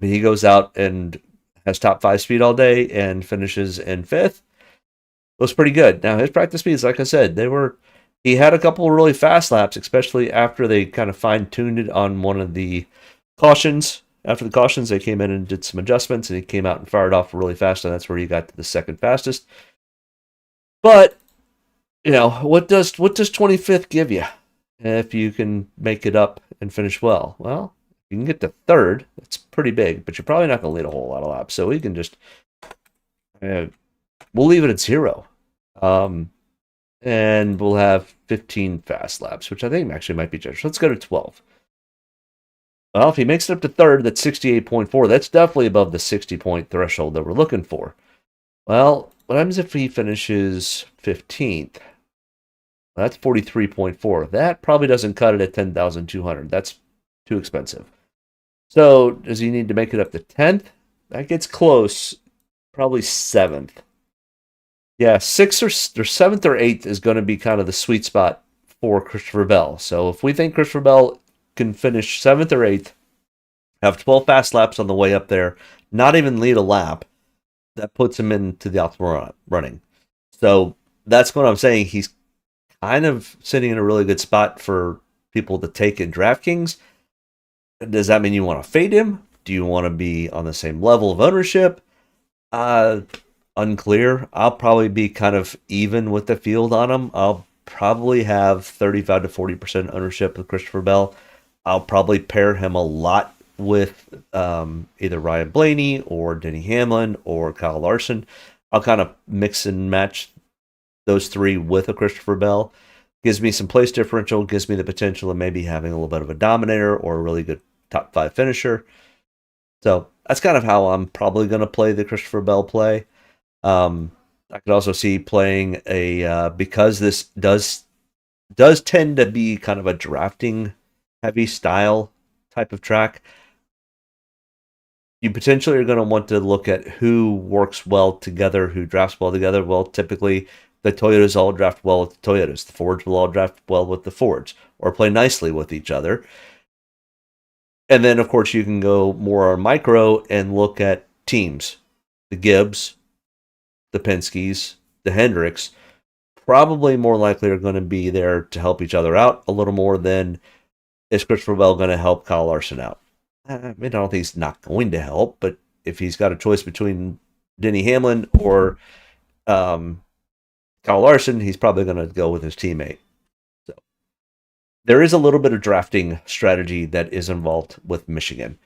mean, he goes out and has top 5 speed all day and finishes in 5th. It was pretty good. Now, his practice speeds, like I said, he had a couple of really fast laps, especially after they kind of fine-tuned it on one of the cautions. After the cautions, they came in and did some adjustments, and he came out and fired off really fast, and that's where he got to the second fastest. But, what does 25th give you if you can make it up and finish well? Well, you can get to third. That's pretty big, but you're probably not going to lead a whole lot of laps. So we can just we'll leave it at 0, and we'll have 15 fast laps, which I think actually might be generous. Let's go to 12. Well, if he makes it up to third, that's 68.4. That's definitely above the 60-point threshold that we're looking for. Well, what happens if he finishes 15th? Well, that's 43.4. That probably doesn't cut it at 10,200. That's too expensive. So, does he need to make it up to 10th? That gets close. Probably 7th. Yeah, 6th or 7th or 8th is going to be kind of the sweet spot for Christopher Bell. So, if we think Christopher Bell can finish 7th or 8th, have 12 fast laps on the way up there, not even lead a lap, that puts him into the optimal running. So, that's what I'm saying. He's kind of sitting in a really good spot for people to take in DraftKings. Does that mean you want to fade him? Do you want to be on the same level of ownership? Unclear. I'll probably be kind of even with the field on him. I'll probably have 35 to 40% ownership with Christopher Bell. I'll probably pair him a lot with either Ryan Blaney or Denny Hamlin or Kyle Larson. I'll kind of mix and match those three with a Christopher Bell. Gives me some place differential, gives me the potential of maybe having a little bit of a dominator or a really good top 5 finisher. So that's kind of how I'm probably going to play the Christopher Bell play. I could also see playing a because this does tend to be kind of a drafting heavy style type of track. You potentially are going to want to look at who works well together, who drafts well together. Well, typically the Toyotas all draft well with the Toyotas. The Fords will all draft well with the Fords or play nicely with each other. And then, of course, you can go more on micro and look at teams. The Gibbs, the Penske's, the Hendricks, probably more likely are going to be there to help each other out a little more than is Christopher Bell going to help Kyle Larson out. I mean, I don't think he's not going to help, but if he's got a choice between Denny Hamlin or Kyle Larson, he's probably going to go with his teammate. So there is a little bit of drafting strategy that is involved with Michigan.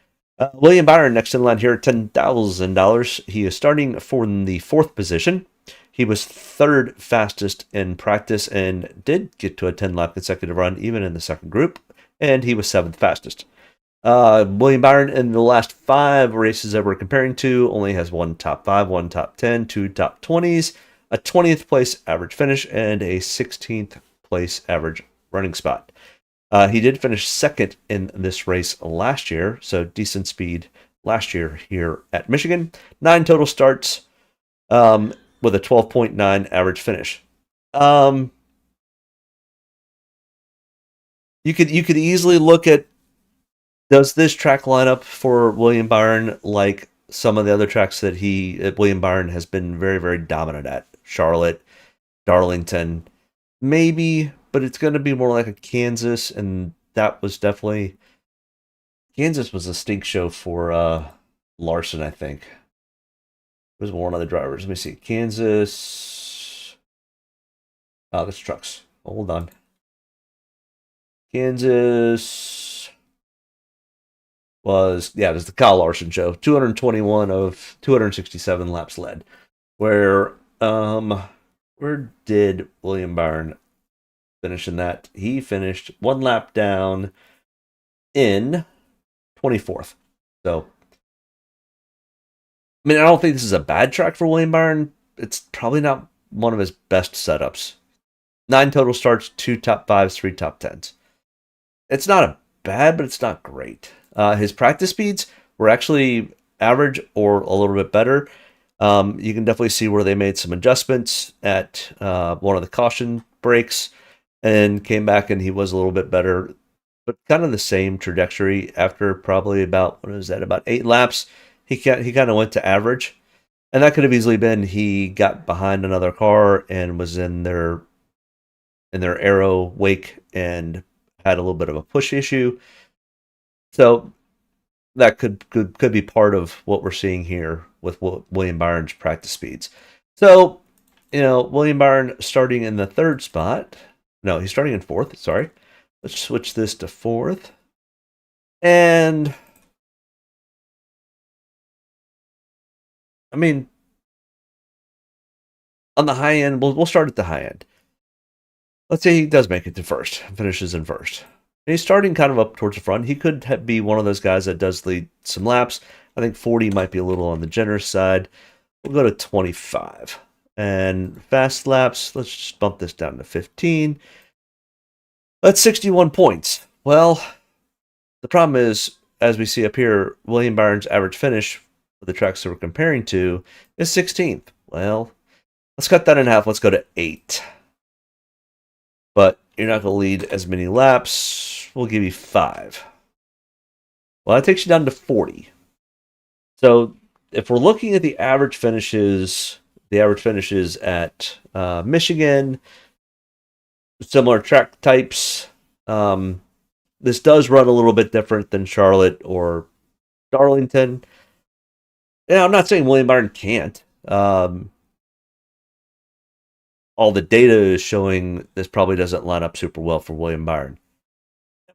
William Byron next in line here at $10,000. He is starting for the 4th position. He was 3rd fastest in practice and did get to a 10-lap consecutive run even in the second group, and he was 7th fastest. William Byron in the last 5 races that we're comparing to only has 1 top 5, 1 top 10, 2 top 20s, a 20th place average finish, and a 16th place average running spot. He did finish 2nd in this race last year, so decent speed last year here at Michigan. 9 total starts with a 12.9 average finish. You could easily look at, does this track line up for William Byron like some of the other tracks that William Byron has been very, very dominant at? Charlotte, Darlington, maybe, but it's going to be more like a Kansas, and that was definitely... Kansas was a stink show for Larson, I think. It was one of the drivers. Let me see. Kansas... Oh, this trucks. Hold on. Kansas... it was the Kyle Larson show. 221 of 267 laps led. Where did William Byron finish in that? He finished 1 lap down in 24th. So, I mean, I don't think this is a bad track for William Byron. It's probably not one of his best setups. 9 total starts, 2 top 5s, 3 top 10s. It's not bad, but it's not great. His practice speeds were actually average or a little bit better. You can definitely see where they made some adjustments at one of the caution breaks and came back and he was a little bit better, but kind of the same trajectory after probably about 8 laps. He kind of went to average, and that could have easily been he got behind another car and was in their Aero wake and had a little bit of a push issue. So that could be part of what we're seeing here with William Byron's practice speeds. So, William Byron starting in the 3rd spot. No, he's starting in 4th. Sorry. Let's switch this to 4th. And, I mean, on the high end, we'll start at the high end. Let's say he does make it to 1st, finishes in 1st. And he's starting kind of up towards the front. He could be one of those guys that does lead some laps. I think 40 might be a little on the generous side. We'll go to 25. And fast laps, let's just bump this down to 15. That's 61 points. Well, the problem is, as we see up here, William Byron's average finish for the tracks that we're comparing to is 16th. Well, let's cut that in half. Let's go to 8. But you're not going to lead as many laps. We'll give you 5. Well, that takes you down to 40. So if we're looking at the average finishes at Michigan, similar track types, this does run a little bit different than Charlotte or Darlington. I'm not saying William Byron can't. All the data is showing this probably doesn't line up super well for William Byron.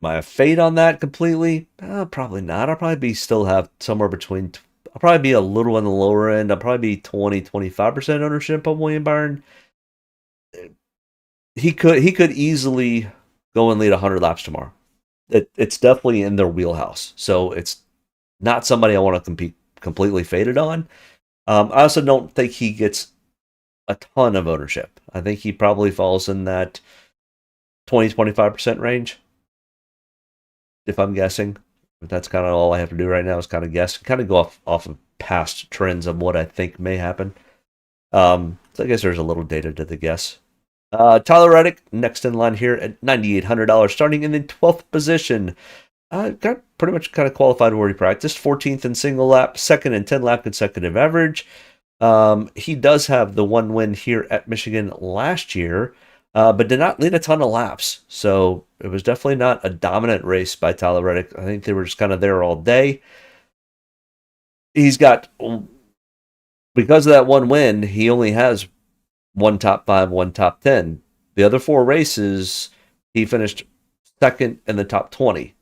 Am I a fade on that completely? Probably not. I'll probably still have somewhere between. I'll probably be a little on the lower end. I'll probably be 20-25% ownership on William Byron. He could easily go and lead 100 laps tomorrow. It's definitely in their wheelhouse. So it's not somebody I want to completely faded on. I also don't think he gets a ton of ownership. I think he probably falls in that 20-25% range, if I'm guessing. But that's kind of all I have to do right now is kind of guess, kind of go off of past trends of what I think may happen. So I guess there's a little data to the guess. Tyler Reddick, next in line here at $9,800, starting in the 12th position. Got pretty much kind of qualified where he practiced. 14th in single lap, second in 10 lap consecutive average. He does have the one win here at Michigan last year, but did not lead a ton of laps. So it was definitely not a dominant race by Tyler Reddick. I think they were just kind of there all day. He's got, because of that one win, he only has one top 5, one top 10. The other 4 races, he finished second in the top 20.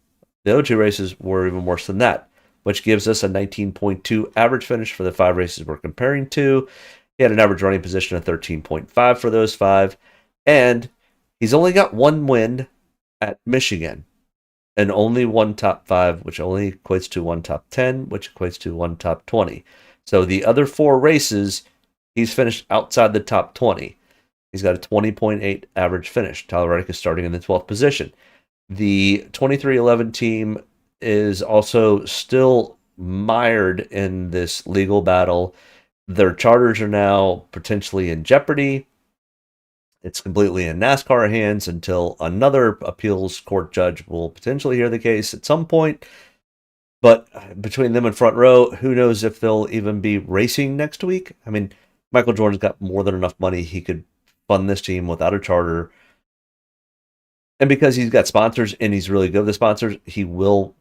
The other 2 races were even worse than that, which gives us a 19.2 average finish for the 5 races we're comparing to. He had an average running position of 13.5 for those 5. And he's only got one win at Michigan and only one top 5, which only equates to one top 10, which equates to one top 20. So the other 4 races, he's finished outside the top 20. He's got a 20.8 average finish. Tyler Reddick is starting in the 12th position. The 2311 team is also still mired in this legal battle. Their charters are now potentially in jeopardy. It's completely in NASCAR hands until another appeals court judge will potentially hear the case at some point. But between them and Front Row, who knows if they'll even be racing next week? I mean, Michael Jordan's got more than enough money. He could fund this team without a charter. And because he's got sponsors and he's really good with the sponsors, he will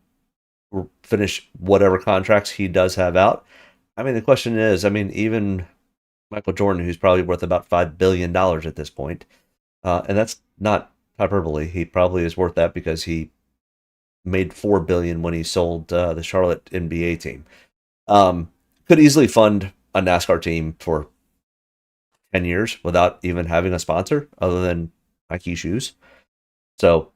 finish whatever contracts he does have out. I mean, the question is, even Michael Jordan, who's probably worth about $5 billion at this point, and that's not hyperbole. He probably is worth that because he made $4 billion when he sold the Charlotte NBA team. Could easily fund a NASCAR team for 10 years without even having a sponsor other than Nike shoes. So,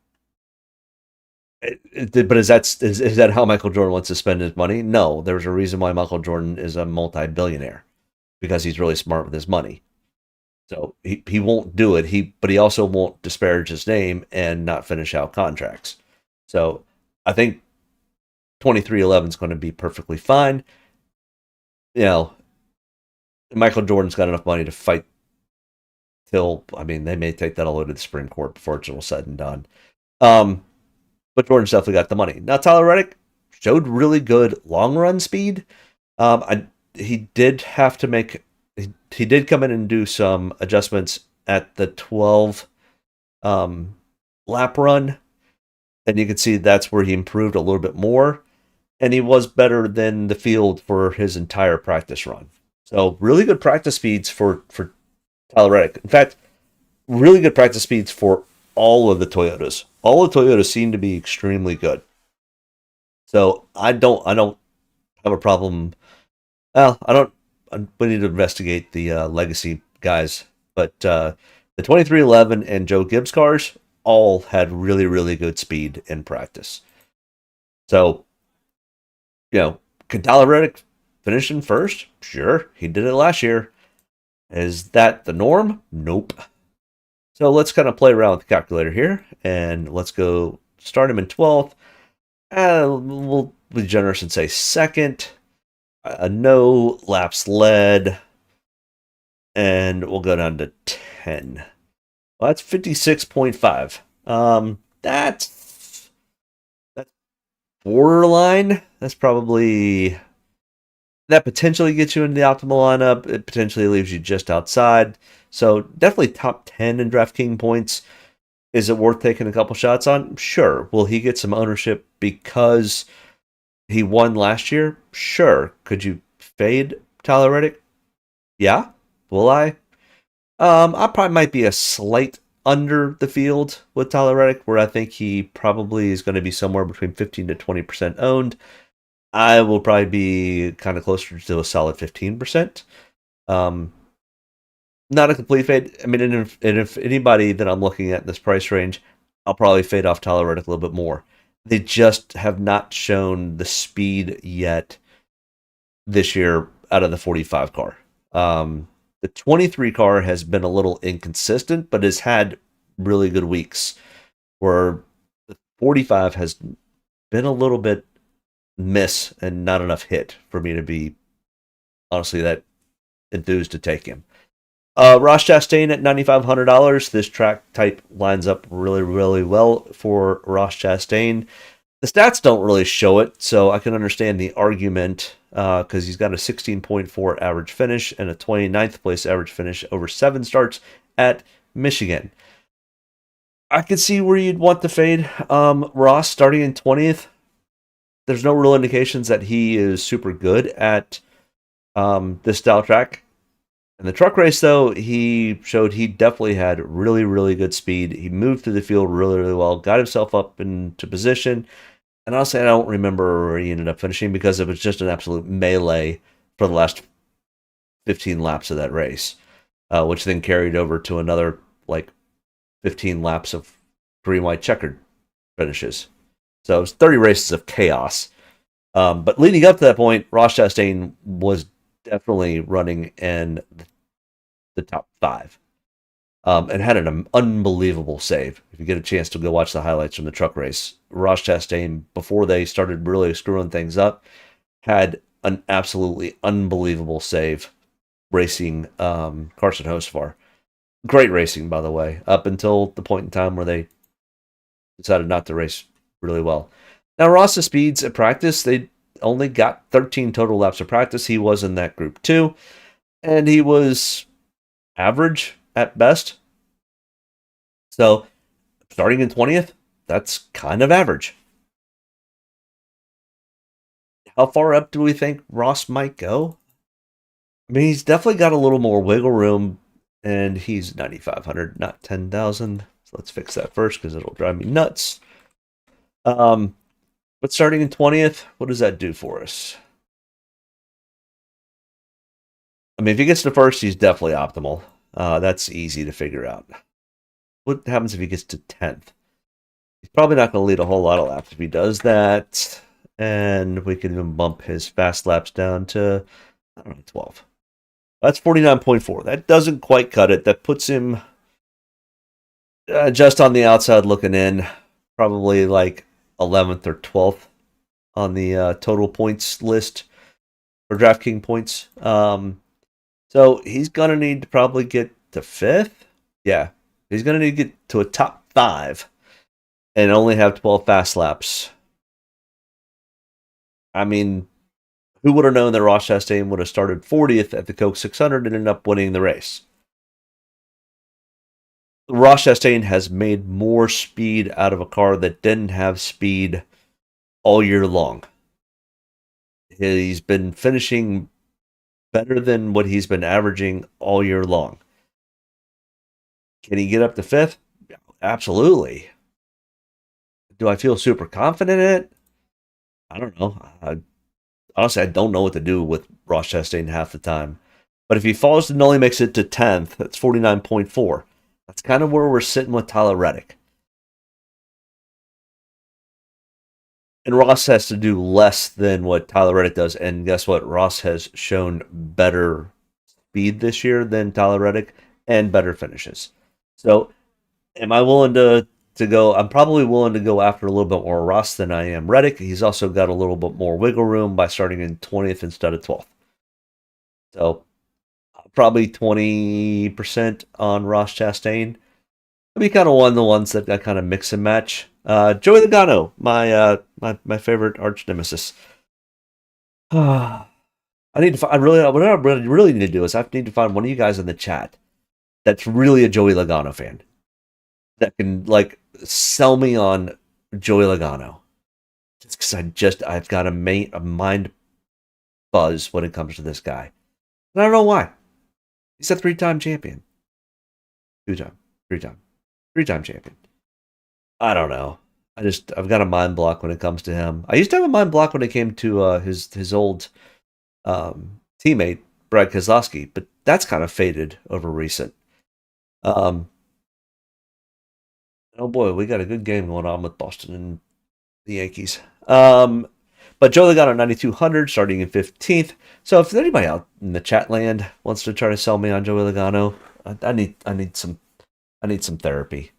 but is that how Michael Jordan wants to spend his money? No, there's a reason why Michael Jordan is a multi-billionaire, because he's really smart with his money. So he won't do it. But he also won't disparage his name and not finish out contracts. So I think 2311 is going to be perfectly fine. Michael Jordan's got enough money to fight till, they may take that all the way to the Supreme Court before it's all said and done. But Jordan's definitely got the money. Now, Tyler Reddick showed really good long run speed. He did come in and do some adjustments at the 12 lap run. And you can see that's where he improved a little bit more. And he was better than the field for his entire practice run. So really good practice speeds for Tyler Reddick. In fact, really good practice speeds for all of the Toyotas. All the Toyotas seem to be extremely good. So I don't have a problem. Well, we need to investigate the legacy guys. But the 2311 and Joe Gibbs cars all had really, really good speed in practice. So, could Tyler Reddick finish in first? Sure, he did it last year. Is that the norm? Nope. So let's kind of play around with the calculator here, and let's go start him in 12th. We'll be generous and say second. No laps led, and we'll go down to 10. Well, that's 56.5. That's borderline. That's probably, that potentially gets you into the optimal lineup. It potentially leaves you just outside. So definitely top 10 in DraftKings points. Is it worth taking a couple shots on? Sure. Will he get some ownership because he won last year? Sure. Could you fade Tyler Reddick? Yeah. Will I? I probably might be a slight under the field with Tyler Reddick, where I think he probably is going to be somewhere between 15 to 20% owned. I will probably be kind of closer to a solid 15%. Not a complete fade. I mean, and if anybody that I'm looking at in this price range, I'll probably fade off Tyler Reddick a little bit more. They just have not shown the speed yet this year out of the 45 car. The 23 car has been a little inconsistent, but has had really good weeks. Where the 45 has been a little bit miss and not enough hit for me to be honestly that enthused to take him. Ross Chastain at $9,500. This track type lines up really, really well for Ross Chastain. The stats don't really show it, so I can understand the argument because he's got a 16.4 average finish and a 29th place average finish over 7 starts at Michigan. I could see where you'd want to fade Ross starting in 20th. There's no real indications that he is super good at this style track. In the truck race, though, he showed he definitely had really, really good speed. He moved through the field really, really well, got himself up into position. And honestly, I don't remember where he ended up finishing because it was just an absolute melee for the last 15 laps of that race, which then carried over to another, 15 laps of green, white, checkered finishes. So it was 30 races of chaos. But leading up to that point, Ross Chastain was definitely running in the top 5 and had an unbelievable save. If you get a chance to go watch the highlights from the truck race, Ross Chastain, before they started really screwing things up, had an absolutely unbelievable save racing Carson Hocevar. Great racing, by the way, up until the point in time where they decided not to race really well. Now, Ross's speeds at practice, they only got 13 total laps of practice. He was in that group 2, and he was average at best. So, starting in 20th, that's kind of average. How far up do we think Ross might go? I mean, he's definitely got a little more wiggle room, and he's 9,500, not 10,000. So let's fix that first because it'll drive me nuts. But starting in 20th, what does that do for us? I mean, if he gets to first, he's definitely optimal. That's easy to figure out. What happens if he gets to 10th? He's probably not going to lead a whole lot of laps if he does that. And we can even bump his fast laps down to, 12. That's 49.4. That doesn't quite cut it. That puts him just on the outside looking in, probably 11th or 12th on the total points list for DraftKings points. So he's going to need to probably get to 5th. Yeah, he's going to need to get to a top 5 and only have 12 fast laps. I mean, who would have known that Ross Chastain would have started 40th at the Coke 600 and ended up winning the race? Ross Chastain has made more speed out of a car that didn't have speed all year long. He's been finishing better than what he's been averaging all year long. Can he get up to 5th? Absolutely. Do I feel super confident in it? I don't know. Honestly, I don't know what to do with Ross Chastain half the time. But if he falls and only makes it to 10th, that's 49.4. That's kind of where we're sitting with Tyler Reddick. And Ross has to do less than what Tyler Reddick does. And guess what? Ross has shown better speed this year than Tyler Reddick and better finishes. So am I willing to go? I'm probably willing to go after a little bit more Ross than I am Reddick. He's also got a little bit more wiggle room by starting in 20th instead of 12th. So probably 20% on Ross Chastain. It'll be kind of one of the ones that I kind of mix and match. Joey Logano, my favorite arch nemesis. I need to find. What I really need to do is I need to find one of you guys in the chat that's really a Joey Logano fan that can sell me on Joey Logano. Just because I've got a mind buzz when it comes to this guy. And I don't know why. He's a 3-time champion. 2-time. 3-time. 3-time champion. I don't know. I've got a mind block when it comes to him. I used to have a mind block when it came to his old teammate, Brad Keselowski, but that's kind of faded over recent. Oh boy, we got a good game going on with Boston and the Yankees. But Joe Logano 9,200, starting in 15th. So if anybody out in the chat land wants to try to sell me on Joey Logano, I need some therapy.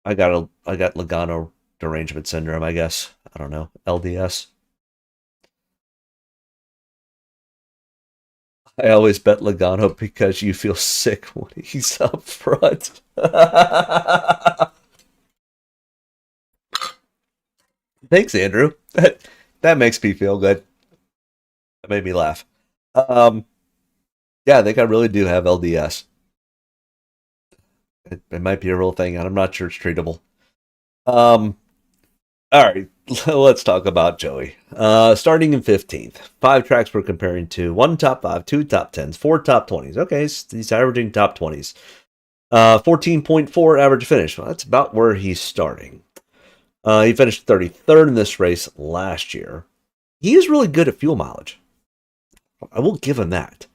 I got Logano derangement syndrome, I guess. I don't know. LDS. I always bet Logano because you feel sick when he's up front. Thanks, Andrew. That makes me feel good. That made me laugh. Yeah, I think I really do have LDS. It might be a real thing, and I'm not sure it's treatable. All right, let's talk about Joey. Starting in 15th, 5 tracks we're comparing to: 1 top 5, 2 top 10s, 4 top 20s. Okay, he's averaging top 20s. 14.4 average finish. Well, that's about where he's starting. He finished 33rd in this race last year. He is really good at fuel mileage. I will give him that.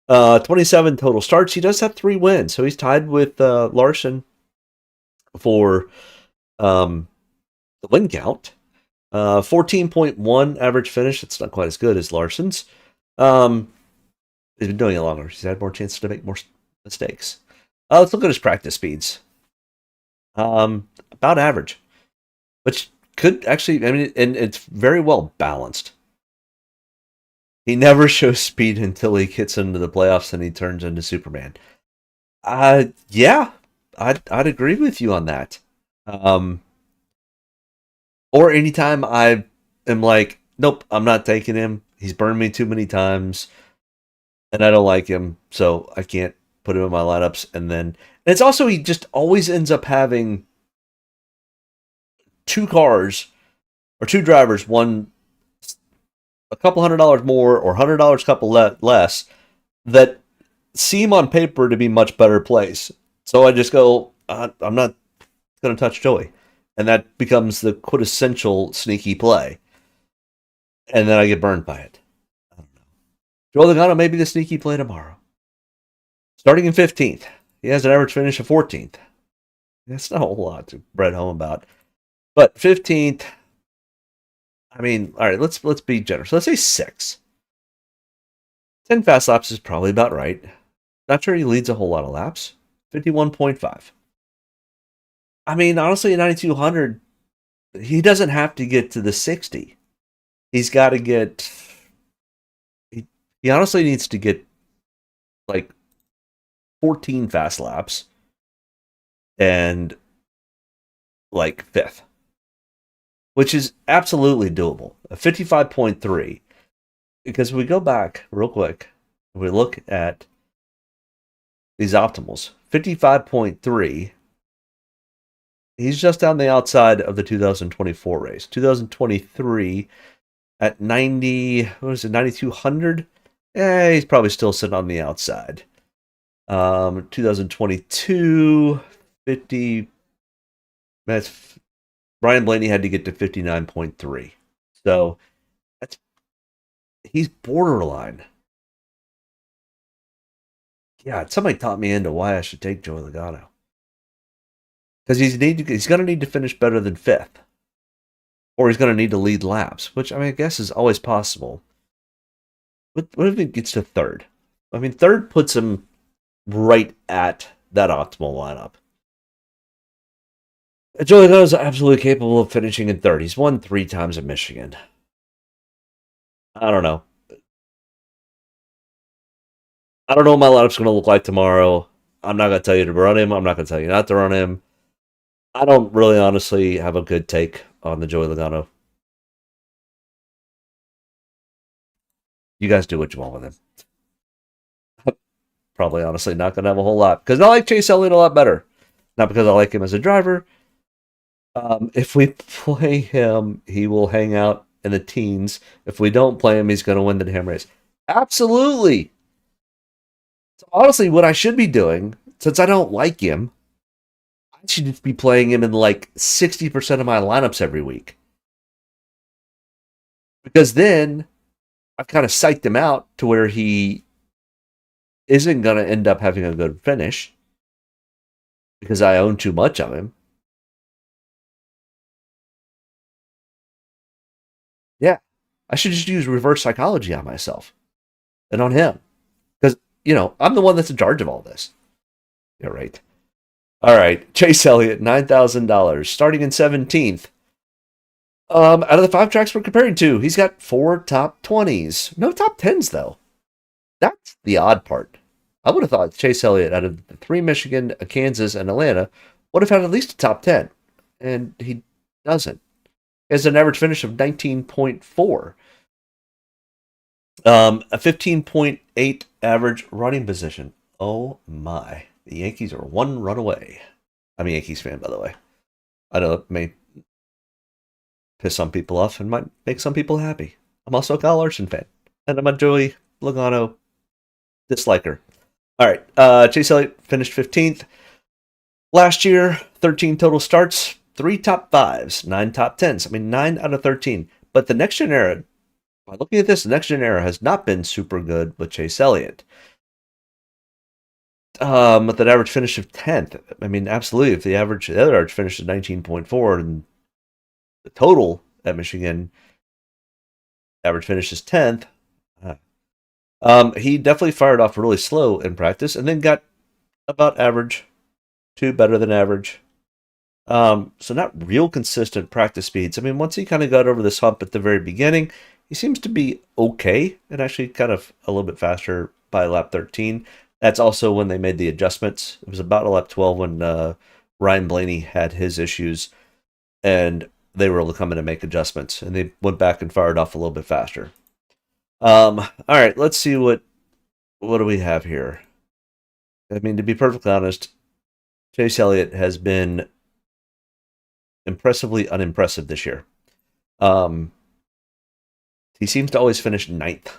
27 total starts. He does have 3 wins, so he's tied with Larson for the win count. 14.1 average finish. It's not quite as good as Larson's. He's been doing it longer. He's had more chances to make more mistakes. Let's look at his practice speeds. About average, which could actually, I mean, and it's very well balanced. He never shows speed until he gets into the playoffs and he turns into Superman. Yeah, I'd agree with you on that. Or anytime I am like, nope, I'm not taking him. He's burned me too many times, and I don't like him, so I can't put him in my lineups. And it's also, he just always ends up having 2 cars or 2 drivers, one a couple $100 more or $100 couple less, that seem on paper to be much better plays. So I just go, I'm not going to touch Joey. And that becomes the quintessential sneaky play. And then I get burned by it. I don't know. Joey Logano may be the sneaky play tomorrow. Starting in 15th. He has an average finish of 14th. That's not a whole lot to bread home about. But 15th, I mean, all right, let's be generous. Let's say 6. 10 fast laps is probably about right. Not sure he leads a whole lot of laps. 51.5. I mean, honestly, at 9,200, he doesn't have to get to the 60. He's got to get... He honestly needs to get, like, 14 fast laps and, like, 5th. Which is absolutely doable. A 55.3. Because if we go back real quick, we look at these optimals. 55.3. He's just on the outside of the 2024 race. 2023 at 90, what is it, 9,200? He's probably still sitting on the outside. 2022, 50. That's Brian Blaney had to get to 59.3. So he's borderline. Yeah, somebody taught me into why I should take Joey Logano. Because he's going to need to finish better than 5th. Or he's going to need to lead laps, which, I mean, I guess is always possible. What if he gets to 3rd? I mean, 3rd puts him right at that optimal lineup. Joey Logano is absolutely capable of finishing in 3rd. He's won 3 times at Michigan. I don't know. I don't know what my lineup's going to look like tomorrow. I'm not going to tell you to run him. I'm not going to tell you not to run him. I don't really honestly have a good take on the Joey Logano. You guys do what you want with him. Probably honestly not going to have a whole lot. Because I like Chase Elliott a lot better. Not because I like him as a driver. If we play him, he will hang out in the teens. If we don't play him, he's going to win the damn race. Absolutely. So honestly, what I should be doing, since I don't like him, I should just be playing him in like 60% of my lineups every week. Because then I've kind of psyched him out to where he isn't going to end up having a good finish because I own too much of him. Yeah, I should just use reverse psychology on myself and on him. Because, I'm the one that's in charge of all this. Yeah, right. All right, Chase Elliott, $9,000, starting in 17th. Out of the 5 tracks we're comparing to, he's got 4 top 20s. No top 10s, though. That's the odd part. I would have thought Chase Elliott, out of the 3 Michigan, Kansas, and Atlanta, would have had at least a top 10. And he doesn't. He has an average finish of 19.4. A 15.8 average running position. Oh my. The Yankees are 1 run away. I'm a Yankees fan, by the way. I know it may piss some people off and might make some people happy. I'm also a Kyle Larson fan. And I'm a Joey Logano disliker. All right. Chase Elliott finished 15th. Last year, 13 total starts, 3 top 5s, 9 top 10s. I mean, 9 out of 13. But the next gen era, by looking at this, the next gen era has not been super good with Chase Elliott. With an average finish of 10th. I mean, absolutely. If the other average finish is 19.4 and the total at Michigan average finish is 10th, he definitely fired off really slow in practice and then got about average to better than average. So not real consistent practice speeds. I mean, once he kind of got over this hump at the very beginning, he seems to be okay and actually kind of a little bit faster by lap 13. That's also when they made the adjustments. It was about lap 12 when Ryan Blaney had his issues and they were able to come in and make adjustments. And they went back and fired off a little bit faster. All right, let's see what do we have here. I mean, to be perfectly honest, Chase Elliott has been impressively unimpressive this year. He seems to always finish 9th.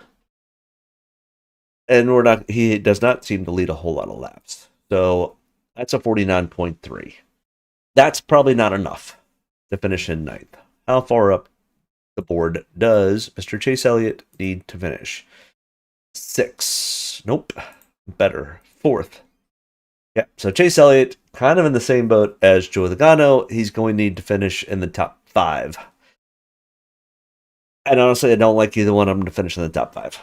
And he does not seem to lead a whole lot of laps. So that's a 49.3. That's probably not enough to finish in 9th. How far up the board does Mr. Chase Elliott need to finish? 6. Nope. Better. 4th. Yeah, so Chase Elliott, kind of in the same boat as Joey Logano. He's going to need to finish in the top 5. And honestly, I don't like either one of them to finish in the top 5.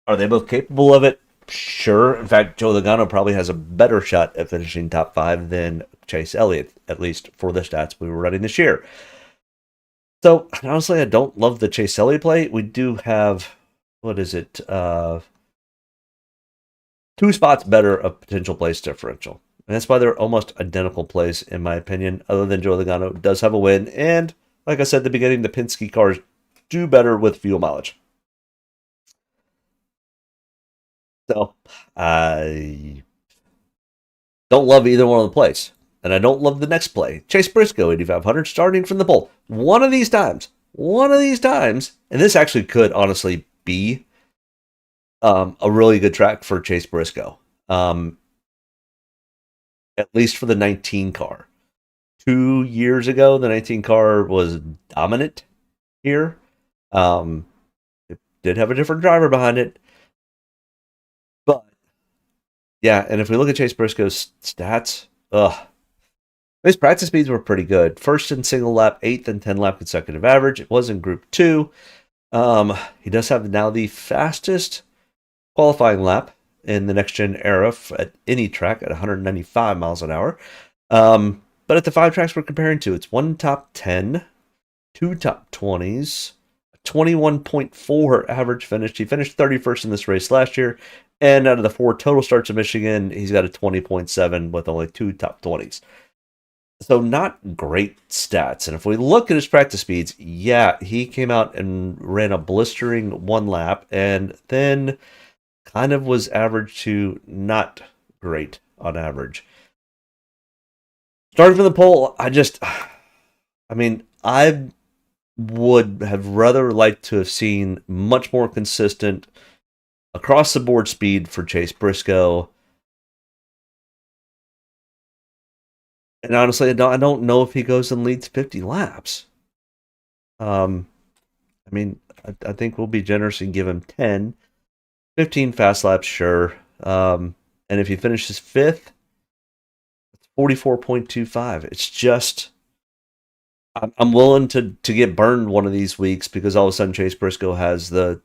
Are they both capable of it? Sure. In fact, Joey Logano probably has a better shot at finishing top 5 than Chase Elliott, at least for the stats we were running this year. So, honestly, I don't love the Chase Elliott play. We do have, 2 spots better of potential place differential. And that's why they're almost identical plays, in my opinion, other than Joey Logano does have a win. And, like I said at the beginning, the Penske cars do better with fuel mileage. So, I don't love either one of the plays. And I don't love the next play. Chase Briscoe, 8,500, starting from the pole. One of these times, and this actually could honestly be a really good track for Chase Briscoe. At least for the 19 car. 2 years ago, the 19 car was dominant here. It did have a different driver behind it. But, yeah, and if we look at Chase Briscoe's stats, his practice speeds were pretty good. First in single lap, 8th and 10 lap consecutive average. It was in Group 2. He does have now the fastest qualifying lap in the next gen era at any track at 195 miles an hour. But at the 5 tracks we're comparing to, it's 1 top 10, 2 top 20s, 21.4 average finish. He finished 31st in this race last year. And out of the 4 total starts in Michigan, he's got a 20.7 with only 2 top 20s. So not great stats. And if we look at his practice speeds, yeah, he came out and ran a blistering 1 lap and then kind of was average to not great on average. Starting from the pole, I've would have rather liked to have seen much more consistent across the board speed for Chase Briscoe. And honestly, I don't know if he goes and leads 50 laps. I mean, I think we'll be generous and give him 10. 15 fast laps, sure. And if he finishes fifth, it's 44.25. It's just, I'm willing to get burned one of these weeks because all of a sudden Chase Briscoe has the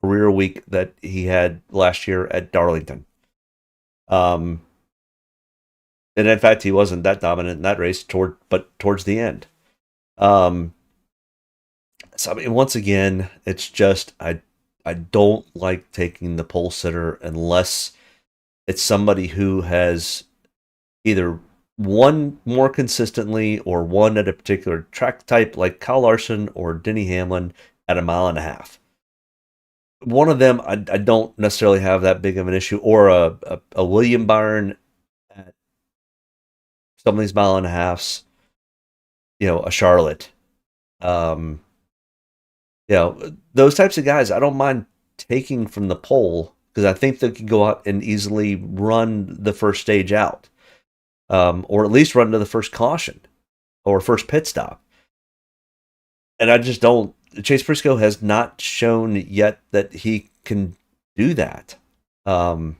career week that he had last year at Darlington. And in fact, he wasn't that dominant in that race towards the end. So I mean, once again, it's just I don't like taking the pole sitter unless it's somebody who has either won more consistently or won at a particular track type, like Kyle Larson or Denny Hamlin at 1.5 miles. One of them, I don't necessarily have that big of an issue, or a William Byron at some of these 1.5 miles, a Charlotte. Those types of guys, I don't mind taking from the pole because I think they can go out and easily run the first stage out, or at least run to the first caution or first pit stop. And I just don't. Chase Briscoe has not shown yet that he can do that. I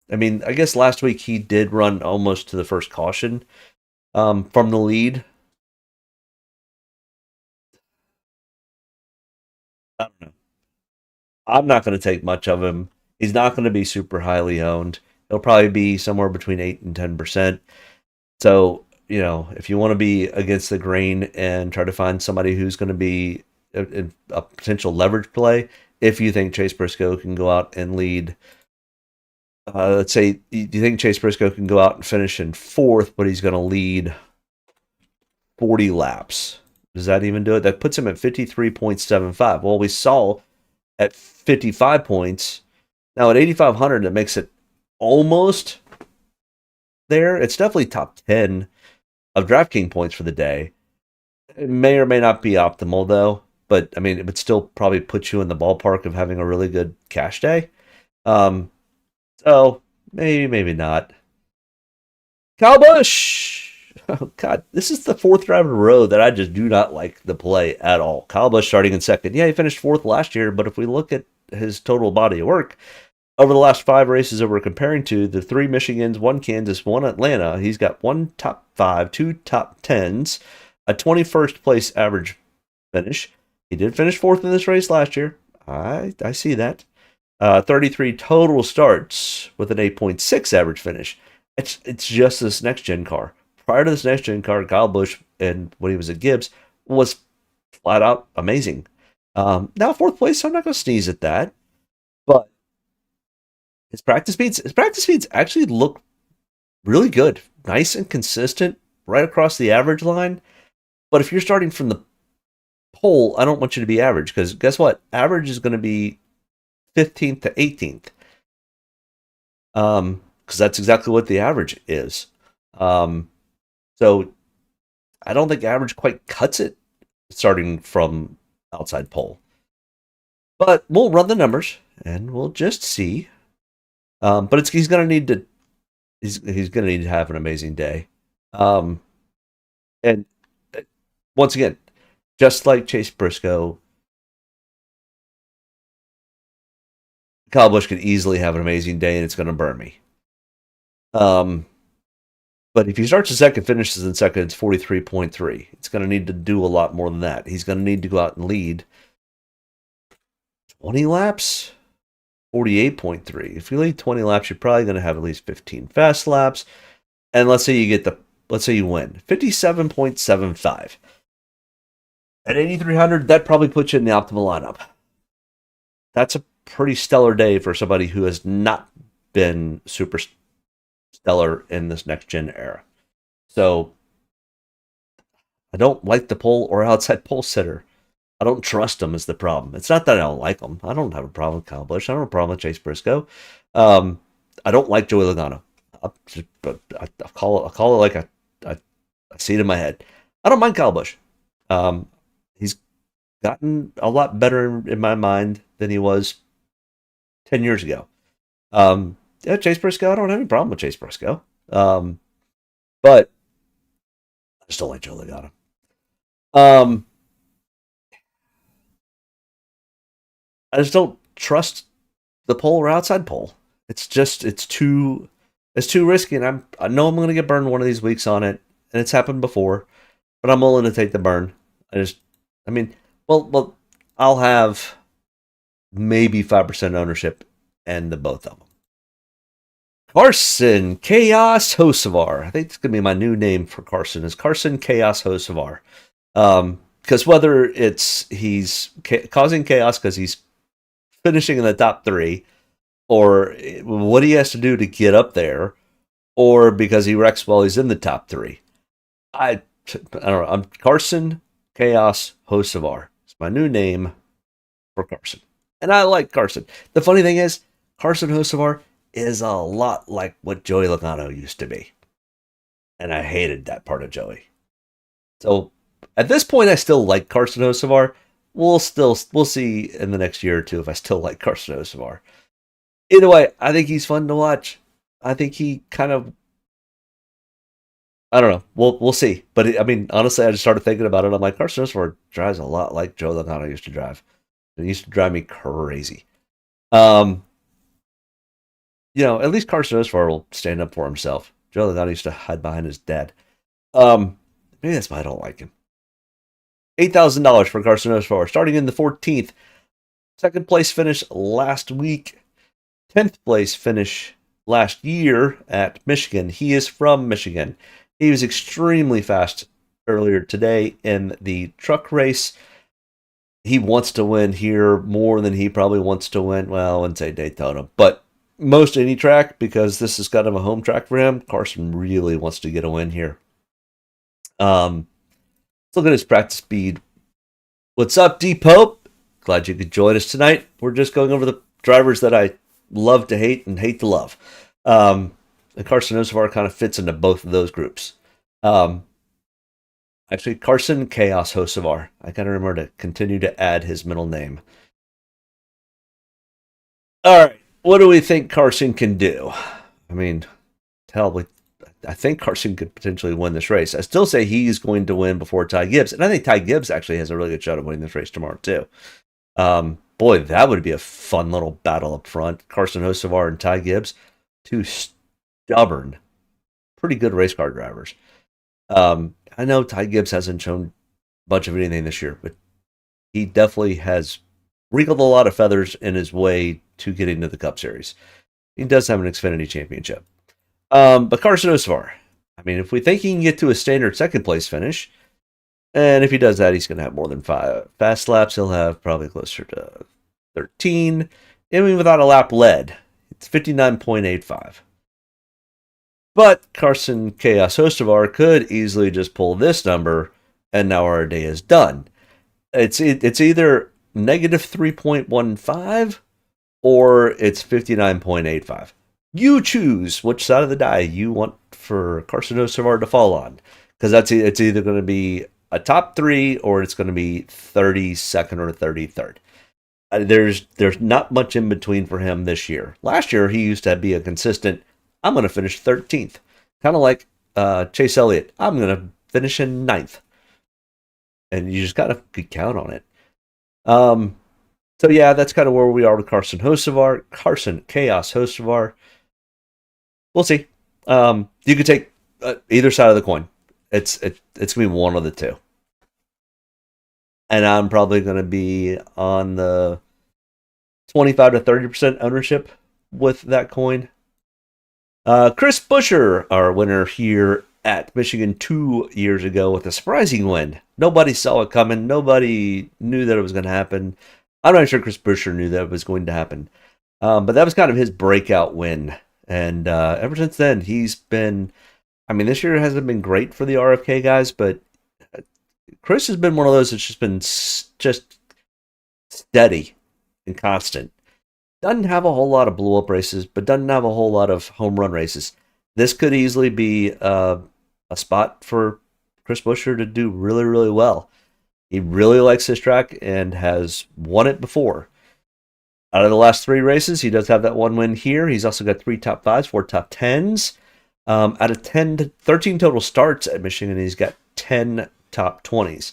mean, I guess last week he did run almost to the first caution from the lead. I don't know. I'm not going to take much of him. He's not going to be super highly owned. He'll probably be somewhere between 8 and 10%. So, if you want to be against the grain and try to find somebody who's going to be a potential leverage play, if you think Chase Briscoe can go out and lead, let's say you think Chase Briscoe can go out and finish in fourth, but he's going to lead 40 laps. Does that even do it? That puts him at 53.75. Well, we saw at 55 points. Now at 8,500, it makes it almost there. It's definitely top 10 of Draftkings points for the day. It may or may not be optimal, though. But, I mean, it would still probably put you in the ballpark of having a really good cash day. So, maybe not. Kyle Busch! Oh, God, this is the fourth driver in a row that I just do not like the play at all. Kyle Busch starting in second. Yeah, he finished fourth last year, but if we look at his total body of work, over the last 5 races that we're comparing to, the 3 Michigans, 1 Kansas, 1 Atlanta, he's got 1 top 5, 2 top 10s, a 21st place average finish. He did finish fourth in this race last year. I see that. 33 total starts with an 8.6 average finish. It's just this next-gen car. Prior to this next-gen car, Kyle Busch, and when he was at Gibbs, was flat-out amazing. Now, fourth place, I'm not going to sneeze at that. But his practice speeds actually look really good. Nice and consistent, right across the average line. But if you're starting from the pole, I don't want you to be average, because guess what? Average is going to be 15th to 18th. Because that's exactly what the average is. So I don't think average quite cuts it starting from outside pole. But we'll run the numbers and we'll just see. But he's going to need to have an amazing day. And once again, just like Chase Briscoe, Kyle Busch could easily have an amazing day and it's going to burn me. But if he starts in second, finishes in second, it's 43.3. It's going to need to do a lot more than that. He's going to need to go out and lead 20 laps, 48.3. If you lead 20 laps, you're probably going to have at least 15 fast laps. And let's say you win 57.75. At 8,300, that probably puts you in the optimal lineup. That's a pretty stellar day for somebody who has not been super stellar in this next-gen era. So, I don't like the pole or outside pole sitter. I don't trust them is the problem. It's not that I don't like them. I don't have a problem with Kyle Busch. I don't have a problem with Chase Briscoe. I don't like Joey Logano. I'll call it like I see it in my head. I don't mind Kyle Busch. He's gotten a lot better in my mind than he was 10 years ago. Yeah, Chase Briscoe, I don't have any problem with Chase Briscoe. But I just don't like Joe Logano. I just don't trust the pole or outside pole. It's too risky, and I know I'm going to get burned one of these weeks on it, and it's happened before, but I'm willing to take the burn. I mean, well, I'll have maybe 5% ownership and the both of them. Carson Chaos Hocevar. I think it's going to be my new name for Carson, is Carson Chaos Hocevar. Because whether he's causing chaos because he's finishing in the top 3, or what he has to do to get up there, or because he wrecks while he's in the top 3. I don't know. I'm Carson Chaos Hocevar. It's my new name for Carson. And I like Carson. The funny thing is, Carson Hocevar is a lot like what Joey Logano used to be. And I hated that part of Joey. So at this point, I still like Carson Hocevar. We'll see in the next year or two if I still like Carson Hocevar. Either way, I think he's fun to watch. I think he kind of, I don't know. We'll see. But I mean, honestly, I just started thinking about it. I'm like, Carson Hocevar drives a lot like Joe Logano used to drive. It used to drive me crazy. At least Carson Hocevar will stand up for himself. Joe Logano used to hide behind his dad. Maybe that's why I don't like him. $8,000 for Carson Hocevar, starting in the 14th. Second place finish last week. 10th place finish last year at Michigan. He is from Michigan. He was extremely fast earlier today in the truck race. He wants to win here more than he probably wants to win, well, I wouldn't say Daytona, but most any track, because this is kind of a home track for him. Carson really wants to get a win here. Let's look at his practice speed. What's up, D Pope? Glad you could join us tonight. We're just going over the drivers that I love to hate and hate to love. And Carson Hocevar kind of fits into both of those groups. Actually, Carson Chaos Hocevar. I gotta remember to continue to add his middle name. All right, what do we think Carson can do? I mean, I think Carson could potentially win this race. I still say he's going to win before Ty Gibbs, and I think Ty Gibbs actually has a really good shot of winning this race tomorrow too. Boy, that would be a fun little battle up front. Carson Hocevar and Ty Gibbs, two stubborn, pretty good race car drivers. I know Ty Gibbs hasn't shown much of anything this year, but he definitely has wrinkled a lot of feathers in his way to getting to the Cup Series. He does have an Xfinity championship. But Carson Hocevar, I mean, if we think he can get to a standard second place finish, and if he does that, he's going to have more than 5 fast laps. He'll have probably closer to 13. I mean, without a lap led, it's 59.85. But Carson Chaos Hocevar could easily just pull this number, and now our day is done. It's either negative 3.15 or it's 59.85. You choose which side of the die you want for Carson Hocevar to fall on, because it's either going to be a top 3 or it's going to be 32nd or 33rd. There's not much in between for him this year. Last year he used to be a consistent, I'm going to finish 13th, kind of like Chase Elliott. I'm going to finish in 9th, and you just got to count on it. So yeah, that's kind of where we are with Carson Hocevar, Carson Chaos Hocevar. We'll see. You could take either side of the coin. It's gonna be one of the two, and I'm probably gonna be on the 25 to 30% ownership with that coin. Chris Buescher, our winner here at Michigan 2 years ago with a surprising win. Nobody saw it coming. Nobody knew that it was going to happen. I'm not sure Chris Buescher knew that it was going to happen. But that was kind of his breakout win. And ever since then, he's been... I mean, this year hasn't been great for the RFK guys, but Chris has been one of those that's just been just steady and constant. Doesn't have a whole lot of blow-up races, but doesn't have a whole lot of home run races. This could easily be a spot for Chris Buescher to do really, really well. He really likes this track and has won it before. Out of the last 3 races, he does have that 1 win here. He's also got 3 top 5s, 4 top 10s. Out of 13 total starts at Michigan, he's got 10 top 20s.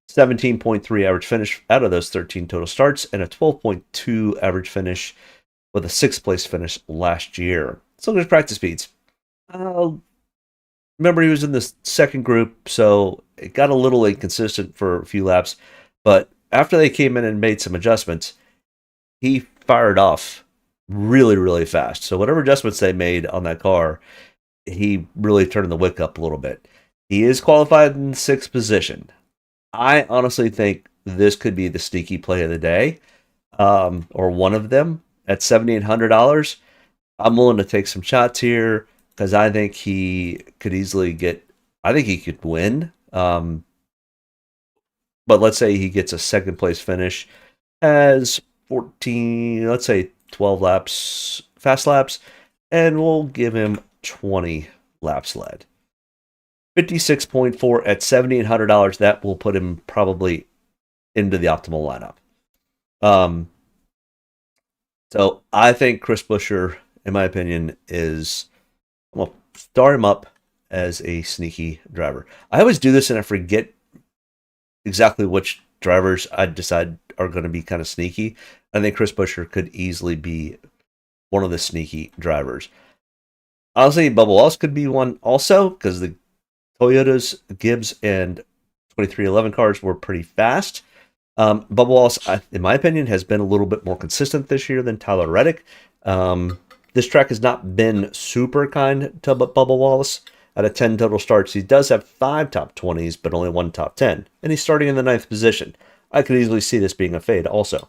17.3 average finish out of those 13 total starts, and a 12.2 average finish with a 6th place finish last year. Let's look at his practice speeds. Remember, he was in the second group, so it got a little inconsistent for a few laps. But after they came in and made some adjustments, he fired off really, really fast. So whatever adjustments they made on that car, he really turned the wick up a little bit. He is qualified in 6th position. I honestly think this could be the sneaky play of the day, or one of them at $7,800. I'm willing to take some shots here because I think he could easily get. I think he could win. But let's say he gets a 2nd place finish, has 14, let's say 12 laps, fast laps, and we'll give him 20 laps led. 56.4 at $7,800. That will put him probably into the optimal lineup. So I think Chris Buescher, in my opinion, is, I'm going to start him up as a sneaky driver. I always do this and I forget exactly which drivers I decide are going to be kind of sneaky. I think Chris Buescher could easily be one of the sneaky drivers. Honestly, Bubba Wallace could be one also because the Toyota's Gibbs and 2311 cars were pretty fast. Bubba Wallace, in my opinion, has been a little bit more consistent this year than Tyler Reddick. This track has not been super kind to Bubba Wallace. Out of 10 total starts, he does have 5 top 20s, but only 1 top 10. And he's starting in the 9th position. I could easily see this being a fade also.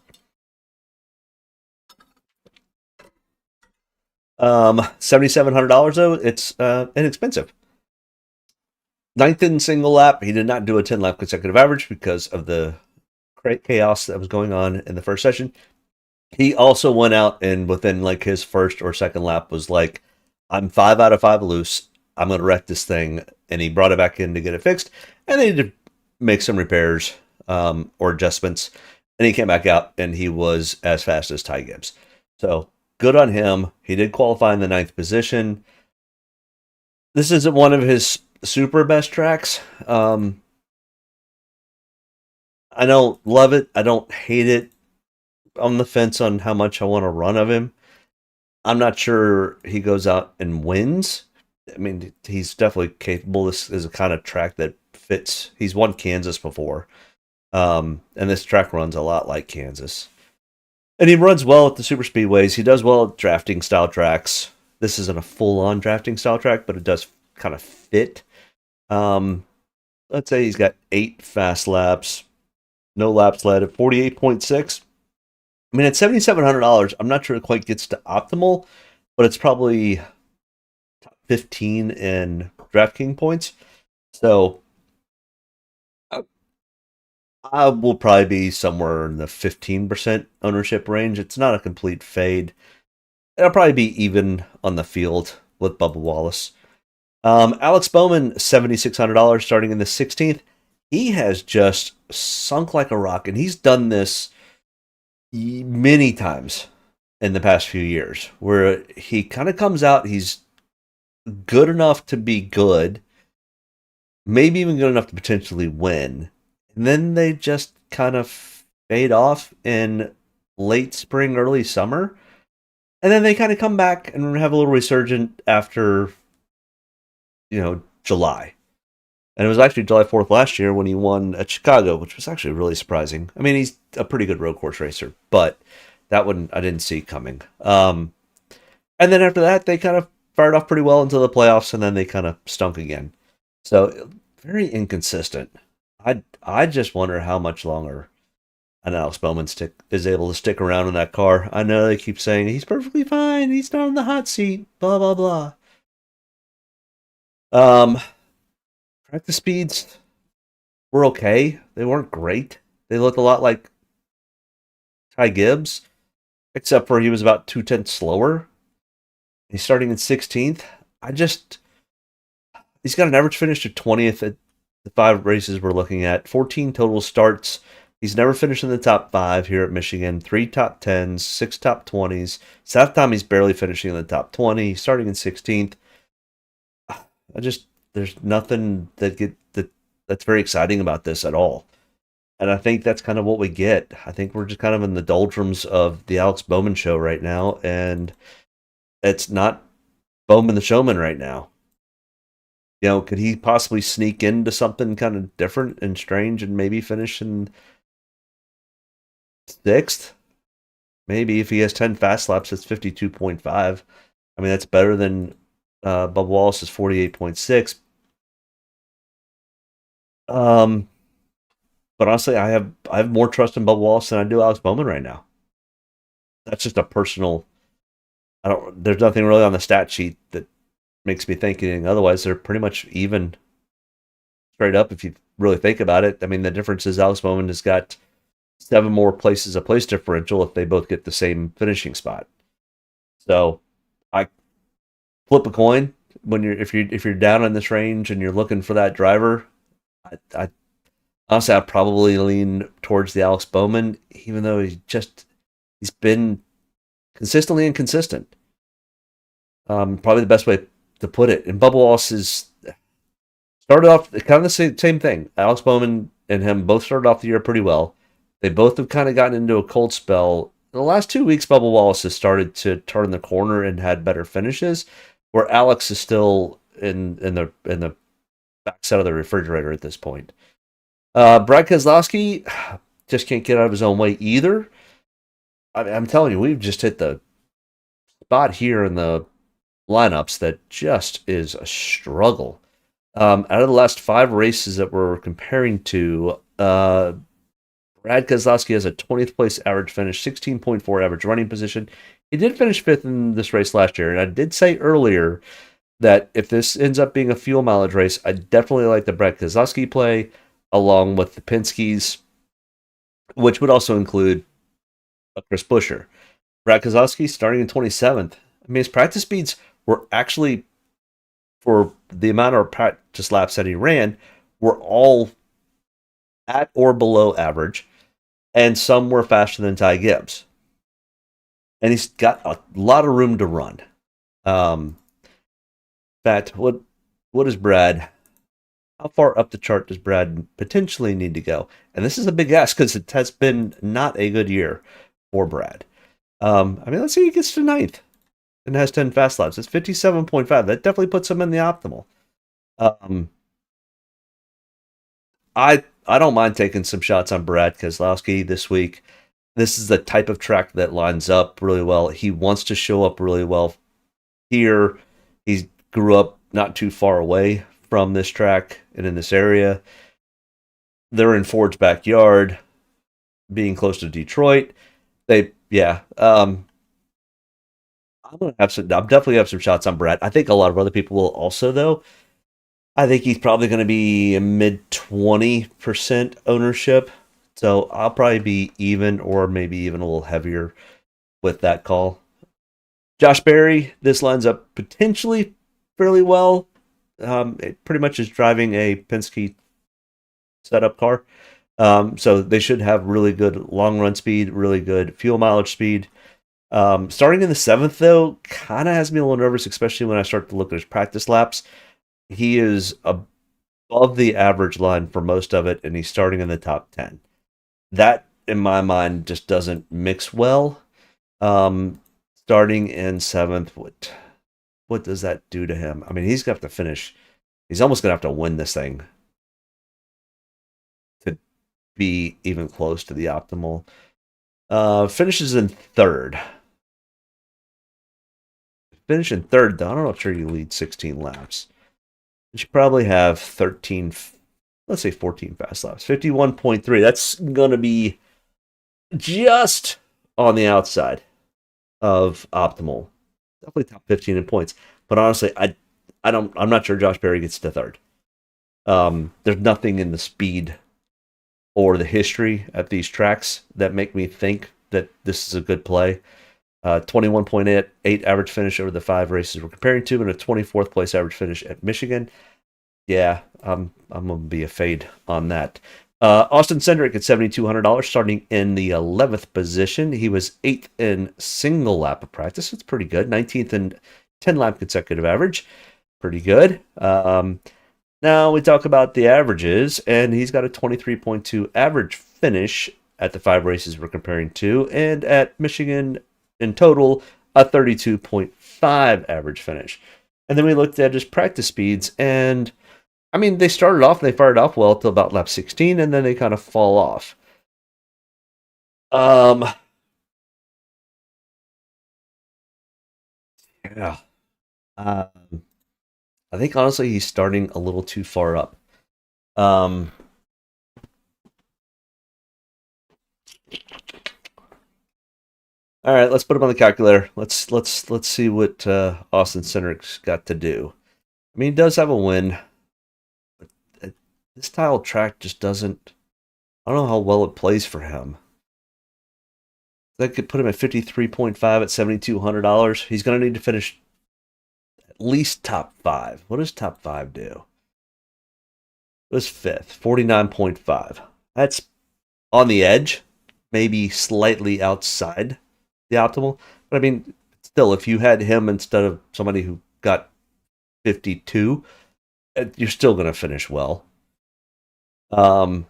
$7,700 though, it's inexpensive. 9th in single lap. He did not do a 10-lap consecutive average because of the chaos that was going on in the first session. He also went out and within like his first or second lap was like, I'm 5 out of 5 loose. I'm going to wreck this thing. And he brought it back in to get it fixed. And they did make some repairs or adjustments. And he came back out and he was as fast as Ty Gibbs. So good on him. He did qualify in the 9th position. This isn't one of his super best tracks. I don't love it. I don't hate it. On the fence on how much I want to run of him. I'm not sure he goes out and wins. I mean, he's definitely capable. This is a kind of track that fits. He's won Kansas before. And this track runs a lot like Kansas. And he runs well at the super speedways. He does well at drafting style tracks. This isn't a full-on drafting style track, but it does kind of fit. Let's say he's got 8 fast laps. No laps led at 48.6. I mean, at $7,700, I'm not sure it quite gets to optimal, but it's probably top 15 in Draftkings points. So I will probably be somewhere in the 15% ownership range. It's not a complete fade. It'll probably be even on the field with Bubba Wallace. Alex Bowman, $7,600 starting in the 16th. He has just sunk like a rock, and he's done this many times in the past few years where he kind of comes out, he's good enough to be good, maybe even good enough to potentially win, and then they just kind of fade off in late spring, early summer, and then they kind of come back and have a little resurgent after, July. And it was actually July 4th last year when he won at Chicago, which was actually really surprising. I mean, he's a pretty good road course racer, but that one I didn't see coming. And then after that, they kind of fired off pretty well until the playoffs, and then they kind of stunk again. So very inconsistent. I just wonder how much longer an Alex Bowman is able to stick around in that car. I know they keep saying he's perfectly fine, he's not in the hot seat, blah blah blah. Practice speeds were okay. They weren't great. They looked a lot like Ty Gibbs, except for he was about 2/10 slower. He's starting in 16th. He's got an average finish of 20th at the 5 races we're looking at, 14 total starts. He's never finished in the top 5 here at Michigan. 3 top 10s, 6 top 20s. South time he's barely finishing in the top 20, starting in 16th. There's nothing that's very exciting about this at all. And I think that's kind of what we get. I think we're just kind of in the doldrums of the Alex Bowman show right now, and it's not Bowman the showman right now. Could he possibly sneak into something kind of different and strange and maybe finish in 6th? Maybe if he has 10 fast laps, it's 52.5. I mean, that's better than Bubba Wallace's 48.6. But honestly, I have more trust in Bubba Wallace than I do Alex Bowman right now. That's just a personal. There's nothing really on the stat sheet that makes me think anything. Otherwise, they're pretty much even, straight up. If you really think about it, I mean, the difference is Alex Bowman has got 7 more places of place differential if they both get the same finishing spot. So, I flip a coin if you're down in this range and you're looking for that driver. I honestly, I'd probably lean towards the Alex Bowman, even though he's been consistently inconsistent. Probably the best way to put it. And Bubba Wallace is started off kind of the same thing. Alex Bowman and him both started off the year pretty well. They both have kind of gotten into a cold spell. In the last 2 weeks, Bubba Wallace has started to turn the corner and had better finishes, where Alex is still in the backside of the refrigerator at this point. Brad Keselowski just can't get out of his own way either. I'm telling you, we've just hit the spot here in the lineups that just is a struggle. Out of the last 5 races that we're comparing to, Brad Keselowski has a 20th place average finish, 16.4 average running position. He did finish 5th in this race last year, and I did say earlier that if this ends up being a fuel mileage race, I definitely like the Brad Keselowski play, along with the Penske's, which would also include a Chris Buescher. Brad Keselowski starting in 27th. I mean, his practice speeds were actually, for the amount of practice laps that he ran, were all at or below average, and some were faster than Ty Gibbs. And he's got a lot of room to run. In fact, what is Brad? How far up the chart does Brad potentially need to go? And this is a big ask because it has been not a good year for Brad. I mean, let's say he gets to 9th and has 10 fast laps. It's 57.5. That definitely puts him in the optimal. I don't mind taking some shots on Brad Keselowski this week. This is the type of track that lines up really well. He wants to show up really well here. He grew up not too far away from this track and in this area. They're in Ford's backyard, being close to Detroit. I'm definitely have some shots on Brad. I think a lot of other people will also, though. I think he's probably going to be a mid 20% ownership. So I'll probably be even or maybe even a little heavier with that call. Josh Berry, this lines up potentially fairly well. It pretty much is driving a Penske setup car. So they should have really good long run speed, really good fuel mileage speed. Starting in the 7th, though, kind of has me a little nervous, especially when I start to look at his practice laps. He is above the average line for most of it, and he's starting in the top 10. That, in my mind, just doesn't mix well. Starting in 7th, what does that do to him? I mean, he's going to have to finish. He's almost going to have to win this thing to be even close to the optimal. Finishes in 3rd. Finish in 3rd, though. I don't know if you lead 16 laps. You should probably have 13, let's say 14 fast laps. 51.3. That's going to be just on the outside of optimal. Definitely top 15 in points. But honestly, I'm not sure Josh Berry gets to 3rd. There's nothing in the speed or the history at these tracks that make me think that this is a good play. 21.8 average finish over the 5 races we're comparing to, and a 24th place average finish at Michigan. Yeah, I'm gonna be a fade on that. Austin Cindric at $7,200, starting in the 11th position. He was 8th in single lap of practice. It's pretty good. 19th in 10 lap consecutive average. Pretty good. Now we talk about the averages, and he's got a 23.2 average finish at the 5 races we're comparing to, and at Michigan in total, a 32.5 average finish. And then we looked at his practice speeds, and I mean, they started off, they fired off well till about lap 16, and then they kind of fall off. Yeah. I think honestly he's starting a little too far up. Um, all right, let's put him on the calculator. Let's see what Austin Cindric's got to do. I mean, he does have a win, but this tile track just doesn't. I don't know how well it plays for him. That could put him at 53.5 at $7,200. He's going to need to finish at least top 5. What does top 5 do? It was 5th, 49.5. That's on the edge, maybe slightly outside the optimal. But I mean, still, if you had him instead of somebody who got 52, you're still going to finish well. Austin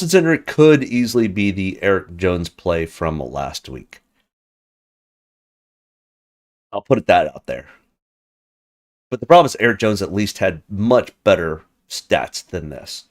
Cindric could easily be the Eric Jones play from last week. I'll put that out there. But the problem is Eric Jones at least had much better stats than this.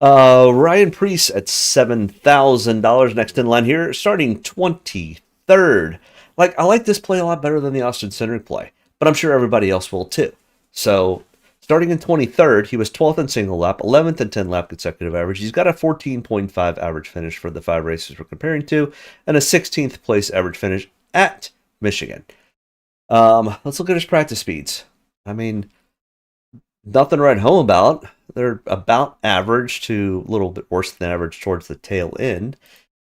Ryan Preece at $7,000 next in line here, starting 23rd. I like this play a lot better than the Austin Cindric play, but I'm sure everybody else will too. So starting in 23rd, he was 12th in single lap, 11th in 10 lap consecutive average. He's got a 14.5 average finish for the 5 races we're comparing to, and a 16th place average finish at Michigan. Let's look at his practice speeds. I mean, nothing to write home about. They're about average to a little bit worse than average towards the tail end.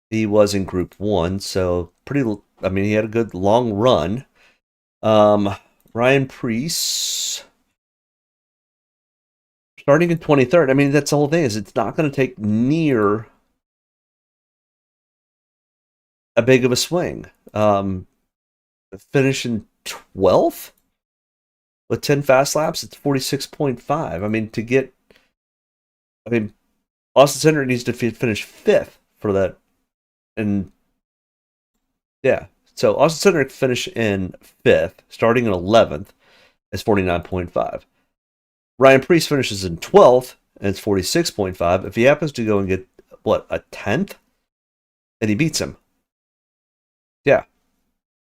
He was in Group 1, so I mean, he had a good long run. Ryan Preece, starting in 23rd. I mean, that's the whole thing, is it's not going to take near a big of a swing. Finishing 12th with 10 fast laps, it's 46.5. I mean, Austin Cindric needs to finish 5th for that. And yeah, so Austin Cindric finish in 5th, starting in 11th, is 49.5. Ryan Preece finishes in 12th, and it's 46.5. If he happens to go and get, a 10th? And he beats him. Yeah.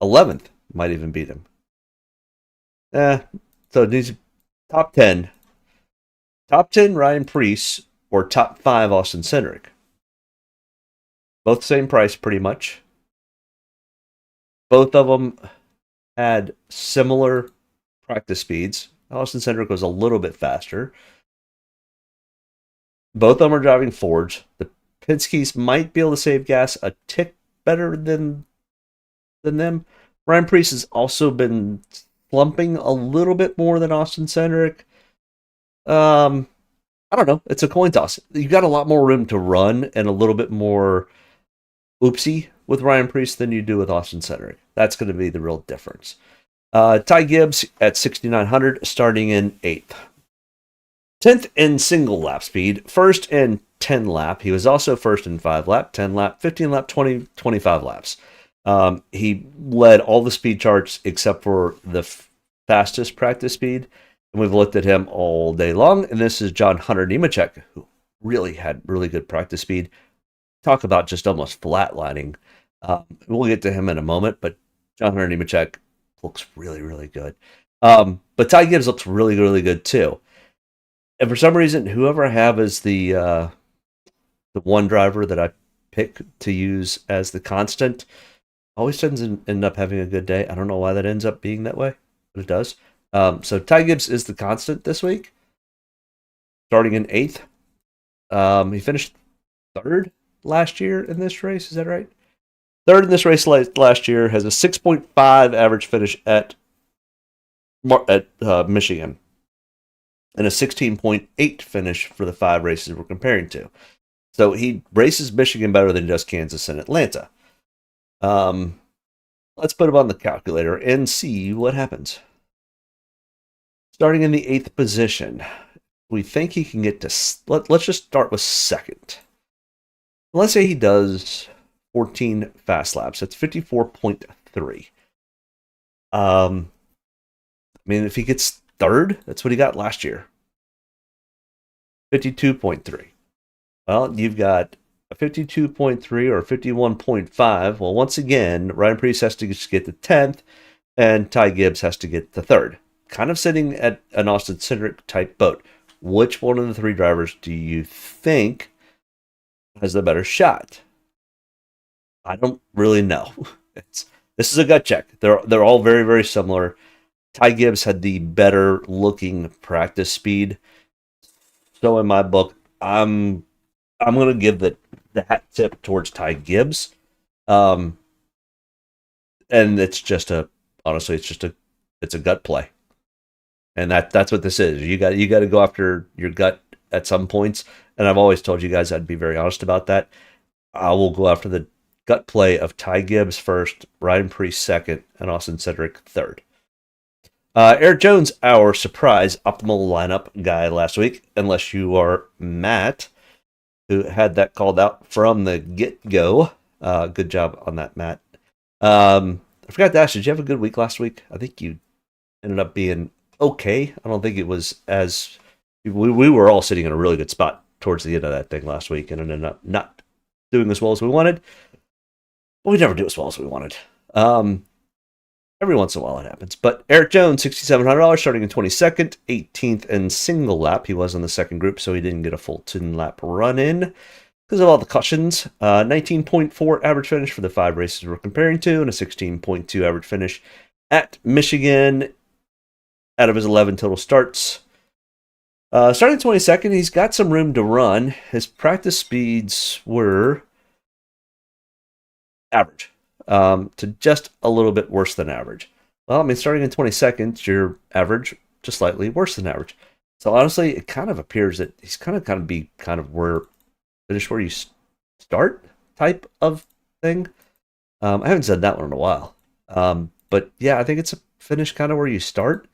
11th might even beat him. So it needs top 10. Top 10 Ryan Preece or top 5 Austin Cindric. Both same price pretty much. Both of them had similar practice speeds. Austin Cindric was a little bit faster. Both of them are driving Fords. The Penske's might be able to save gas a tick better than them. Ryan Preece has also been slumping a little bit more than Austin Cindric. I don't know. It's a coin toss. You got a lot more room to run and a little bit more oopsie with Ryan Preece than you do with Austin Cindric. That's going to be the real difference. Ty Gibbs at 6,900, starting in 8th. 10th in single lap speed, 1st in 10 lap. He was also 1st in 5 lap, 10 lap, 15 lap, 20, 25 laps. He led all the speed charts except for the fastest practice speed. And we've looked at him all day long. And this is John Hunter Nemechek, who really had really good practice speed. Talk about just almost flatlining. We'll get to him in a moment, but John Hunter Nemechek looks really, really good. But Ty Gibbs looks really, really good too. And for some reason, whoever I have as the one driver that I pick to use as the constant always tends to end up having a good day. I don't know why that ends up being that way, but it does. So Ty Gibbs is the constant this week, starting in 8th. He finished 3rd last year in this race. Is that right? Third in this race last year, has a 6.5 average finish at Michigan, and a 16.8 finish for the 5 races we're comparing to. So he races Michigan better than just Kansas and Atlanta. Let's put him on the calculator and see what happens. Starting in the 8th position, we think he can get to... Let's just start with second. Let's say he does 14 fast laps. That's 54.3. I mean, if he gets third, that's what he got last year. 52.3. Well, you've got a 52.3 or 51.5. Well, once again, Ryan Preece has to get to 10th, and Ty Gibbs has to get to third. Kind of sitting at an Austin Cindric type boat. Which one of the 3 drivers do you think has the better shot? I don't really know. This is a gut check. They're all very, very similar. Ty Gibbs had the better looking practice speed. So in my book, I'm going to give the hat tip towards Ty Gibbs. And it's just honestly, it's a gut play. And that's what this is. You got to go after your gut at some points. And I've always told you guys I'd be very honest about that. I will go after the gut play of Ty Gibbs first, Ryan Preece second, and Austin Cindric third. Eric Jones, our surprise optimal lineup guy last week, unless you are Matt, who had that called out from the get-go. Good job on that, Matt. I forgot to ask, did you have a good week last week? I think you ended up being okay. I don't think it was as... We were all sitting in a really good spot towards the end of that thing last week and ended up not doing as well as we wanted. But we never do as well as we wanted. Every once in a while it happens. But Eric Jones, $6,700, starting in 22nd, 18th in single lap. He was on the second group, so he didn't get a full 10-lap run-in because of all the cautions. 19.4 average finish for the 5 races we're comparing to, and a 16.2 average finish at Michigan out of his 11 total starts. Starting 22nd, he's got some room to run. His practice speeds were average. To just a little bit worse than average. Well, I mean, starting in 22nd, you're average, just slightly worse than average. So honestly, it kind of appears that he's kind of finish where you start type of thing. I haven't said that one in a while. But yeah, I think it's a finish kind of where you start.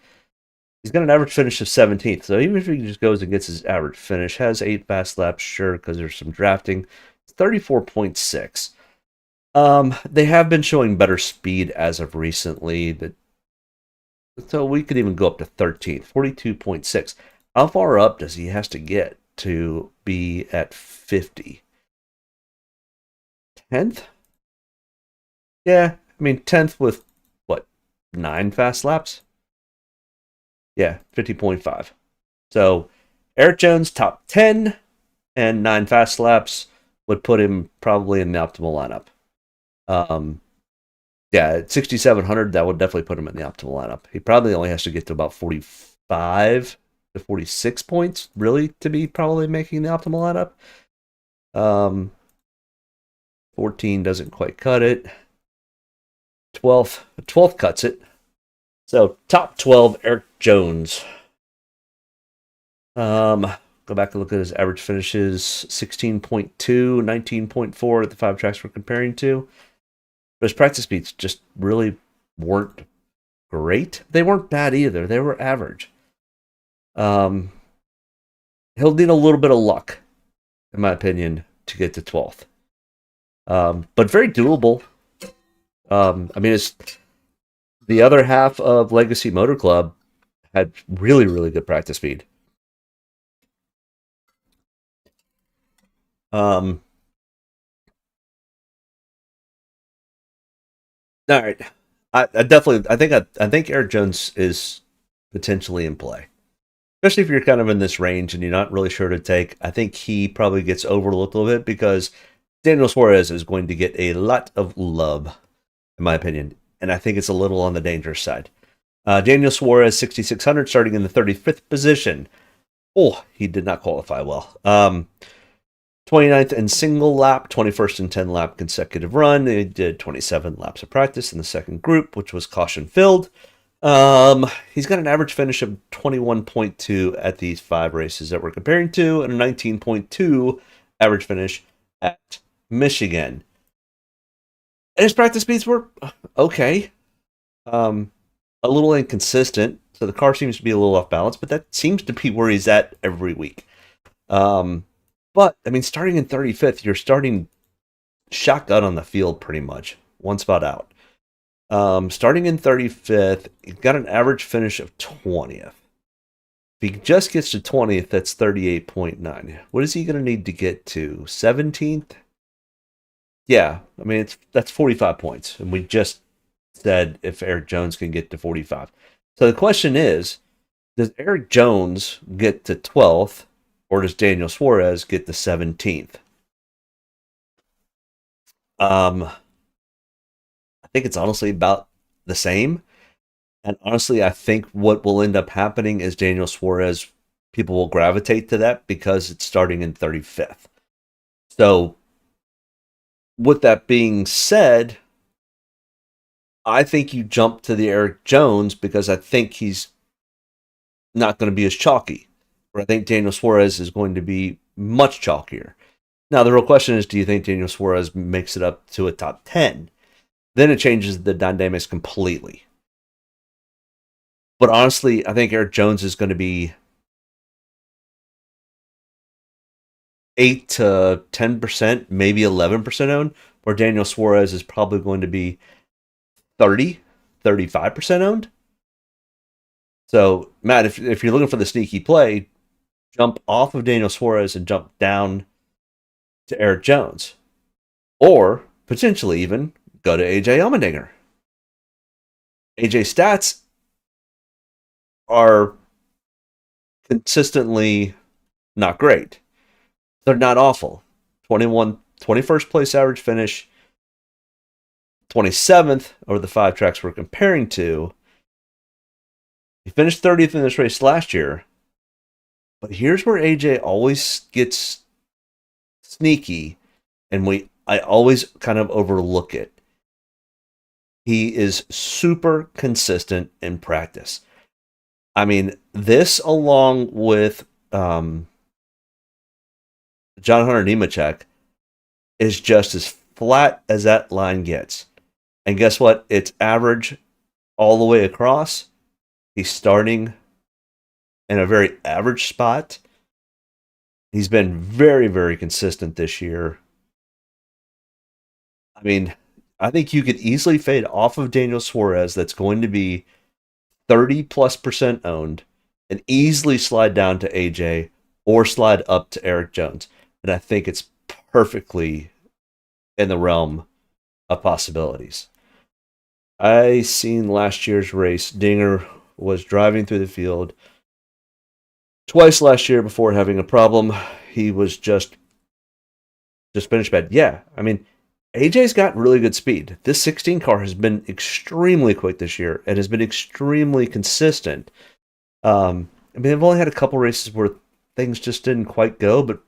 He's got an average finish of 17th. So even if he just goes and gets his average finish, has 8 fast laps, sure, because there's some drafting, it's 34.6. They have been showing better speed as of recently. So we could even go up to 13th, 42.6. How far up does he has to get to be at 50? 10th? Yeah, I mean 10th with, 9 fast laps? Yeah, 50.5. So Eric Jones, top 10, and 9 fast laps would put him probably in the optimal lineup. Yeah, at 6,700, that would definitely put him in the optimal lineup. He probably only has to get to about 45 to 46 points, really, to be probably making the optimal lineup. 14 doesn't quite cut it. 12th cuts it. So, top 12, Eric Jones. Go back and look at his average finishes. 16.2, 19.4 at the 5 tracks we're comparing to. But his practice speeds just really weren't great. They weren't bad either. They were average. He'll need a little bit of luck, in my opinion, to get to 12th. But very doable. I mean, it's the other half of Legacy Motor Club had really, really good practice speed. All right. I think Eric Jones is potentially in play. Especially if you're kind of in this range and you're not really sure to take. I think he probably gets overlooked a little bit because Daniel Suarez is going to get a lot of love, in my opinion. And I think it's a little on the dangerous side. Daniel Suarez, 6,600, starting in the 35th position. Oh, he did not qualify well. 29th in single lap, 21st in 10 lap consecutive run. They did 27 laps of practice in the second group, which was caution filled. He's got an average finish of 21.2 at these 5 races that we're comparing to, and a 19.2 average finish at Michigan. And his practice speeds were okay. A little inconsistent, so the car seems to be a little off balance, but that seems to be where he's at every week. But, I mean, starting in 35th, you're starting shotgun on the field pretty much. One spot out. Starting in 35th, he's got an average finish of 20th. If he just gets to 20th, that's 38.9. What is he going to need to get to? 17th? Yeah, I mean, that's 45 points. And we just said if Eric Jones can get to 45. So the question is, does Eric Jones get to 12th? Or does Daniel Suarez get to 17th? I think it's honestly about the same. And honestly, I think what will end up happening is Daniel Suarez, people will gravitate to that because it's starting in 35th. So, with that being said, I think you jump to the Eric Jones because I think he's not going to be as chalky. I think Daniel Suarez is going to be much chalkier. Now, the real question is, do you think Daniel Suarez makes it up to a top 10? Then it changes the dynamics completely. But honestly, I think Eric Jones is going to be 8 to 10%, maybe 11% owned, where Daniel Suarez is probably going to be 30, 35% owned. So, Matt, if you're looking for the sneaky play, jump off of Daniel Suarez and jump down to Eric Jones. Or, potentially even, go to AJ Allmendinger. AJ's stats are consistently not great. They're not awful. 21st place average finish, 27th over the 5 tracks we're comparing to. He finished 30th in this race last year. But here's where AJ always gets sneaky, and I always kind of overlook it. He is super consistent in practice. I mean, this along with John Hunter Nemechek is just as flat as that line gets. And guess what? It's average all the way across. He's starting in a very average spot. He's been very, very consistent this year. I mean, I think you could easily fade off of Daniel Suarez, that's going to be 30+% owned, and easily slide down to AJ or slide up to Eric Jones. And I think it's perfectly in the realm of possibilities. I seen last year's race. Dinger was driving through the field twice last year before having a problem. He was just finished bad. Yeah, I mean, AJ's got really good speed. This 16 car has been extremely quick this year and has been extremely consistent. I mean, they've only had a couple races where things just didn't quite go, but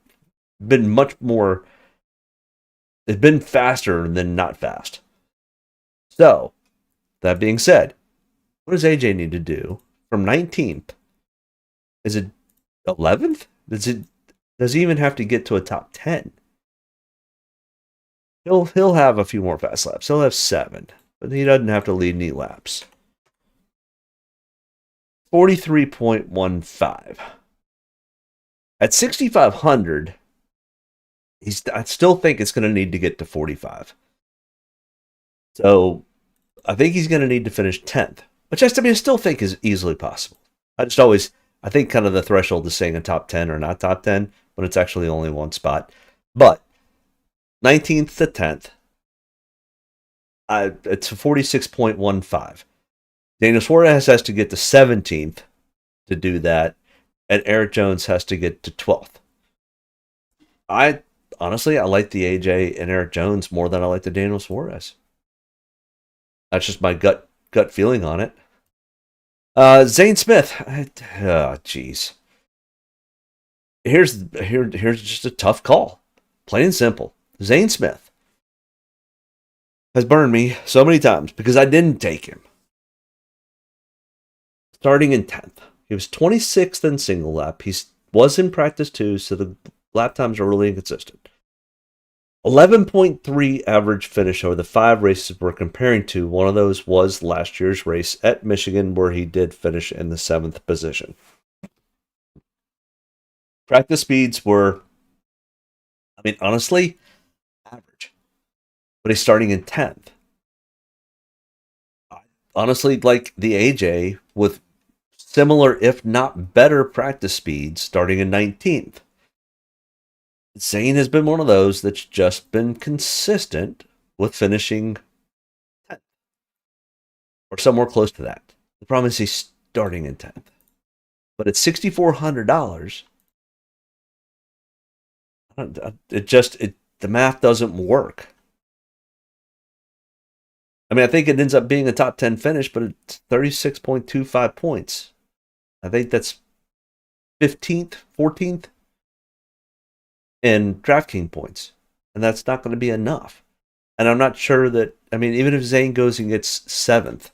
been much more. It's been faster than not fast. So, that being said, what does AJ need to do from 19th? Is it 11th? Does he even have to get to a top 10? He'll have a few more fast laps. He'll have 7, but he doesn't have to lead any laps. 43.15. At 6,500, I still think it's going to need to get to 45. So I think he's going to need to finish 10th, which I still think is easily possible. I think kind of the threshold is saying a top 10 or not top 10, but it's actually only one spot. But 19th to 10th, it's 46.15. Daniel Suarez has to get to 17th to do that, and Eric Jones has to get to 12th. I like the AJ and Eric Jones more than I like the Daniel Suarez. That's just my gut feeling on it. Zane Smith. Jeez. Here's just a tough call. Plain and simple. Zane Smith has burned me so many times because I didn't take him. Starting in 10th. He was 26th in single lap. He was in practice too, so the lap times are really inconsistent. 11.3 average finish over the 5 races we're comparing to. One of those was last year's race at Michigan, where he did finish in the 7th position. Practice speeds were, honestly, average. But he's starting in 10th. Honestly, like the AJ with similar, if not better, practice speeds starting in 19th. Zane has been one of those that's just been consistent with finishing 10th or somewhere close to that. The problem is he's starting in 10th. But at $6,400, the math doesn't work. I think it ends up being a top 10 finish, but it's 36.25 points. I think that's 15th, 14th in Draftkings points. And that's not going to be enough. And I'm not sure that, even if Zane goes and gets 7th,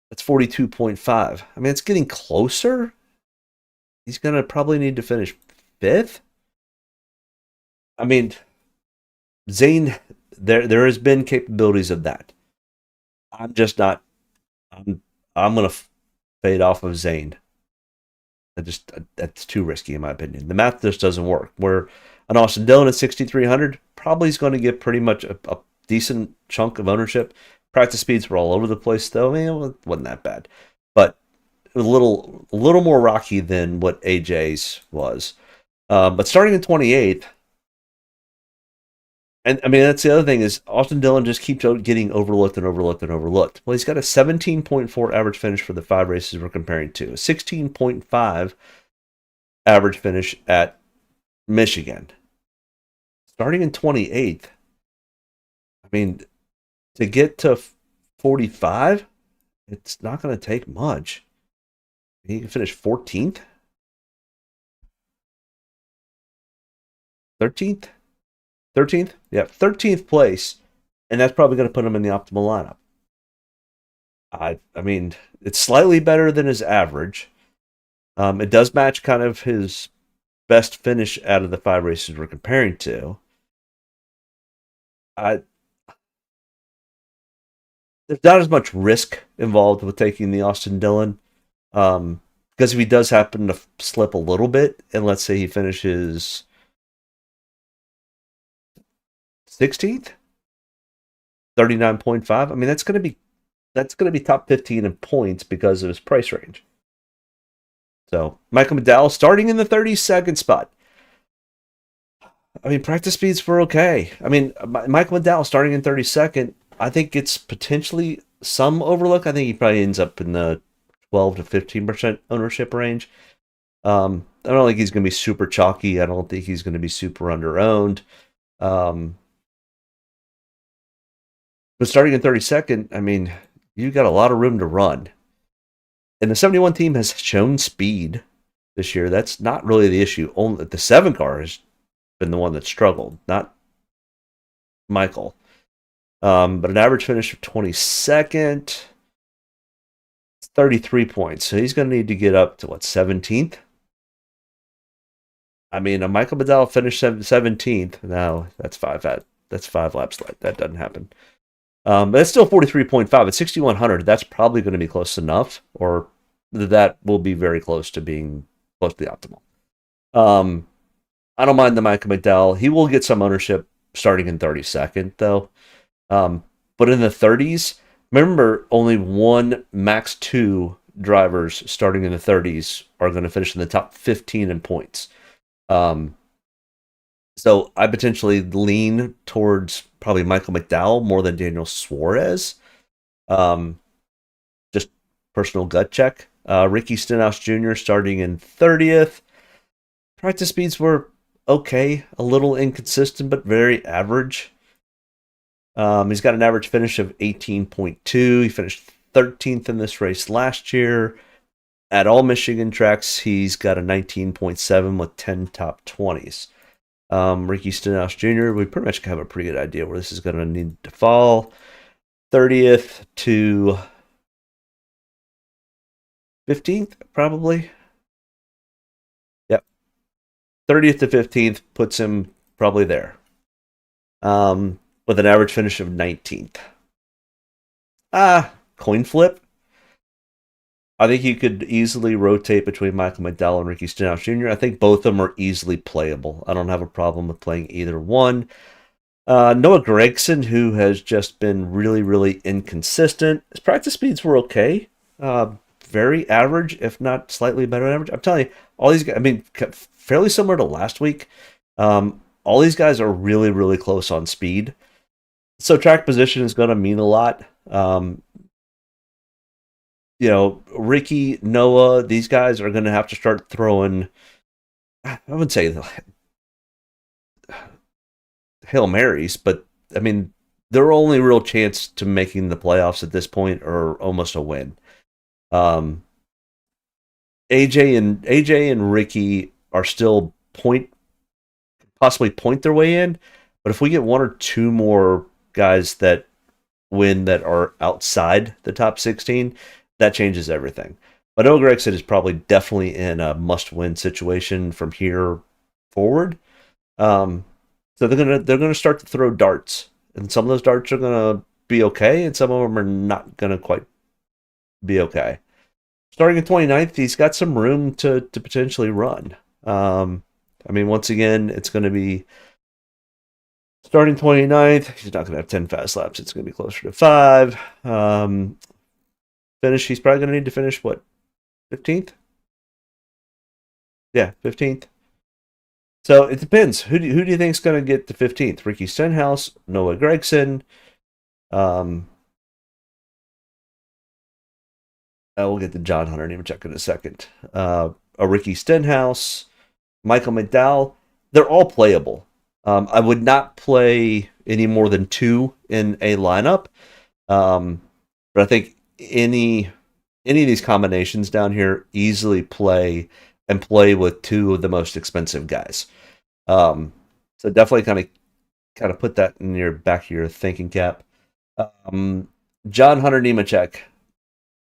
that's 42.5. It's getting closer. He's going to probably need to finish 5th. Zane, there has been capabilities of that. I'm just not. I'm going to fade off of Zane. That's too risky in my opinion. The math just doesn't work. Where an Austin Dillon at 6,300 probably is going to get pretty much a decent chunk of ownership. Practice speeds were all over the place though. It wasn't that bad, but a little more rocky than what AJ's was. But starting in 28th. And that's the other thing is Austin Dillon just keeps getting overlooked and overlooked and overlooked. Well, he's got a 17.4 average finish for the 5 races we're comparing to. A 16.5 average finish at Michigan. Starting in 28th. To get to 45, it's not going to take much. He can finish 14th? 13th? 13th? Yeah, 13th place. And that's probably going to put him in the optimal lineup. It's slightly better than his average. It does match kind of his best finish out of the 5 races we're comparing to. There's not as much risk involved with taking the Austin Dillon. Because if he does happen to slip a little bit, and let's say he finishes 16th, 39.5. That's gonna be top 15 in points because of his price range. So Michael McDowell starting in the 32nd spot. Practice speeds were okay. Michael McDowell starting in 32nd. I think it's potentially some overlook. I think he probably ends up in the 12 to 15% ownership range. I don't think he's going to be super chalky. I don't think he's going to be super underowned. But starting in 32nd, you got a lot of room to run. And the 71 team has shown speed this year. That's not really the issue. Only the 7 car has been the one that struggled, not Michael. But an average finish of 22nd, 33 points. So he's going to need to get up to 17th? A Michael McDowell finished 17th. No, that's 5 laps late. That doesn't happen. But it's still 43.5 at 6,100. That's probably going to be close enough, or that will be very close to being close to the optimal. I don't mind the Michael McDowell. He will get some ownership starting in 32nd, though. But in the 30s, remember, only one max 2 drivers starting in the 30s are going to finish in the top 15 in points. So I potentially lean towards probably Michael McDowell more than Daniel Suarez. Just personal gut check. Ricky Stenhouse Jr. starting in 30th. Practice speeds were okay, a little inconsistent, but very average. He's got an average finish of 18.2. He finished 13th in this race last year. At all Michigan tracks, he's got a 19.7 with 10 top 20s. Ricky Stenhouse Jr., we pretty much have a pretty good idea where this is going to need to fall. 30th to 15th, probably. Yep. 30th to 15th puts him probably there. With an average finish of 19th. Coin flip. I think you could easily rotate between Michael McDowell and Ricky Stenhouse Jr. I think both of them are easily playable. I don't have a problem with playing either one. Noah Gragson, who has just been really, really inconsistent. His practice speeds were okay. Very average, if not slightly better than average. I'm telling you, all these guys, I mean, fairly similar to last week. All these guys are really, really close on speed. So track position is going to mean a lot. Ricky, Noah, these guys are going to have to start throwing, I wouldn't say Hail Marys, but I mean, their only real chance to making the playoffs at this point are almost a win. AJ and Ricky are still possibly point their way in, but if we get one or two more guys that win that are outside the top 16, that changes everything. But Noah Gragson is probably definitely in a must-win situation from here forward. So they're gonna start to throw darts, and some of those darts are gonna be okay, and some of them are not gonna quite be okay. Starting at 29th, he's got some room to potentially run. I mean, once again, it's going to be starting 29th. He's not going to have 10 fast laps. It's going to be closer to 5. Finish, he's probably going to need to finish, what, 15th? Yeah, 15th. So it depends. Who do you think is going to get to 15th? Ricky Stenhouse, Noah Gragson. We'll get to John Hunter Nemechek in a second. A Ricky Stenhouse, Michael McDowell. They're all playable. I would not play any more than 2 in a lineup. But I think any of these combinations down here easily play with 2 of the most expensive guys. So definitely kind of put that in your back of your thinking cap. John Hunter Nemechek,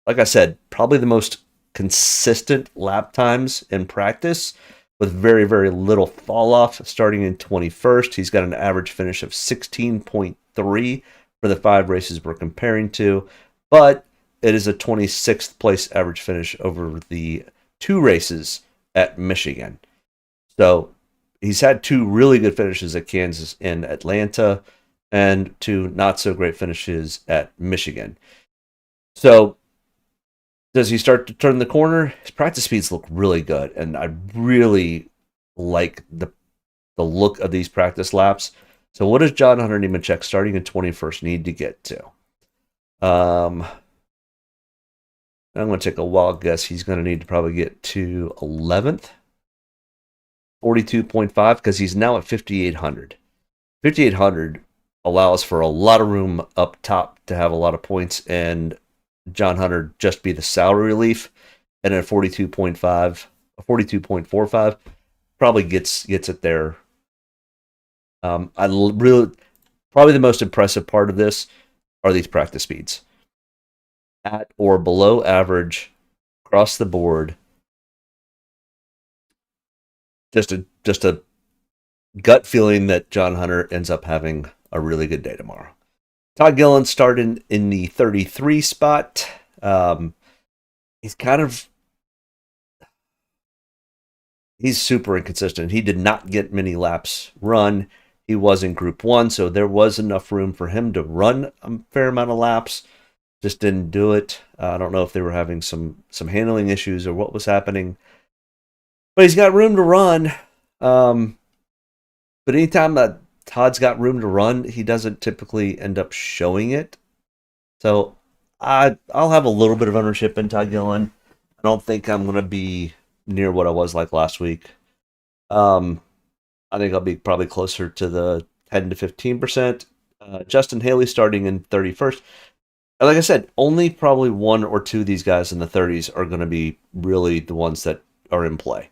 like I said, probably the most consistent lap times in practice with very, very little fall off. Starting in 21st, he's got an average finish of 16.3 for the 5 races we're comparing to, but it is a 26th place average finish over the 2 races at Michigan. So he's had 2 really good finishes at Kansas and Atlanta, and 2 not so great finishes at Michigan. So does he start to turn the corner? His practice speeds look really good, and I really like the look of these practice laps. So what does John Hunter Nemechek starting in 21st need to get to? I'm going to take a wild guess. He's going to need to probably get to 11th, 42.5, because he's now at 5,800. 5,800 allows for a lot of room up top to have a lot of points, and John Hunter just be the salary relief, and at 42.45 probably gets it there. Probably the most impressive part of this are these practice speeds at or below average across the board. Just a gut feeling that John Hunter ends up having a really good day tomorrow. Todd Gillen started in the 33 spot. He's super inconsistent. He did not get many laps run. He was in Group 1, so there was enough room for him to run a fair amount of laps. Just didn't do it. I don't know if they were having some handling issues or what was happening. But he's got room to run. But anytime that Todd's got room to run, he doesn't typically end up showing it. So I'll have a little bit of ownership in Todd Gillen. I don't think I'm going to be near what I was like last week. I think I'll be probably closer to the 10 to 15%. Justin Haley starting in 31st. Like I said, only probably 1 or 2 of these guys in the 30s are going to be really the ones that are in play.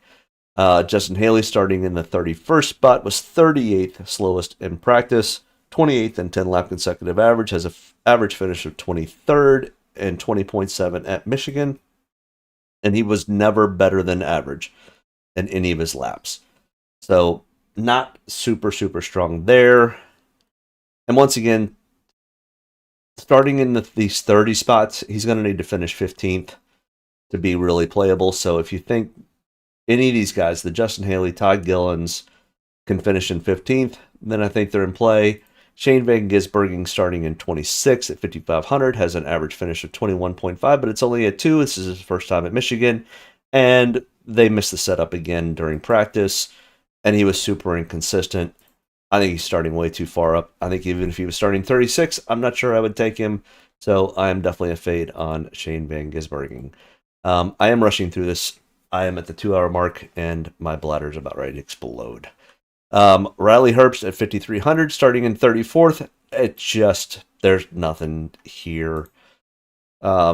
Justin Haley starting in the 31st spot was 38th slowest in practice, 28th in 10 lap consecutive average, has an average finish of 23rd and 20.7 at Michigan, and he was never better than average in any of his laps. So not super, super strong there. And once again, starting in these 30 spots, he's going to need to finish 15th to be really playable. So if you think any of these guys, the Justin Haley, Todd Gillens, can finish in 15th, then I think they're in play. Shane Van Gisbergen starting in 26 at 5,500 has an average finish of 21.5, but it's only at 2. This is his first time at Michigan, and they missed the setup again during practice, and he was super inconsistent. I think he's starting way too far up. I think even if he was starting 36, I'm not sure I would take him. So I am definitely a fade on Shane Van Gisbergen. I am rushing through this. I am at the 2-hour mark, and my bladder is about ready to explode. Riley Herbst at 5,300, starting in 34th. There's nothing here. I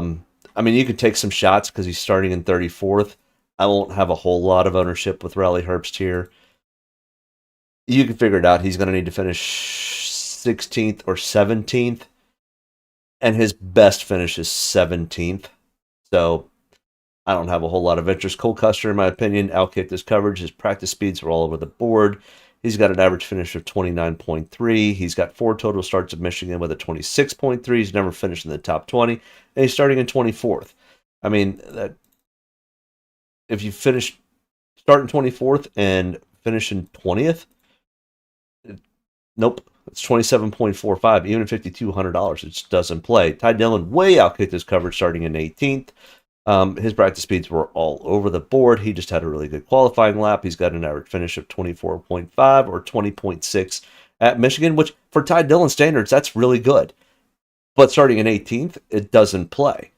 mean, you could take some shots because he's starting in 34th. I won't have a whole lot of ownership with Riley Herbst here. You can figure it out. He's going to need to finish 16th or 17th, and his best finish is 17th. So I don't have a whole lot of interest. Cole Custer, in my opinion, outkicked his coverage. His practice speeds were all over the board. He's got an average finish of 29.3. He's got 4 total starts at Michigan with a 26.3. He's never finished in the top 20, and he's starting in 24th. I mean, if you start in 24th and finish in 20th, nope, it's 27.45. Even at $5,200, it just doesn't play. Ty Dillon way outkicked his coverage starting in 18th. His practice speeds were all over the board. He just had a really good qualifying lap. He's got an average finish of 24.5 or 20.6 at Michigan, which for Ty Dillon standards, that's really good. But starting in 18th, it doesn't play.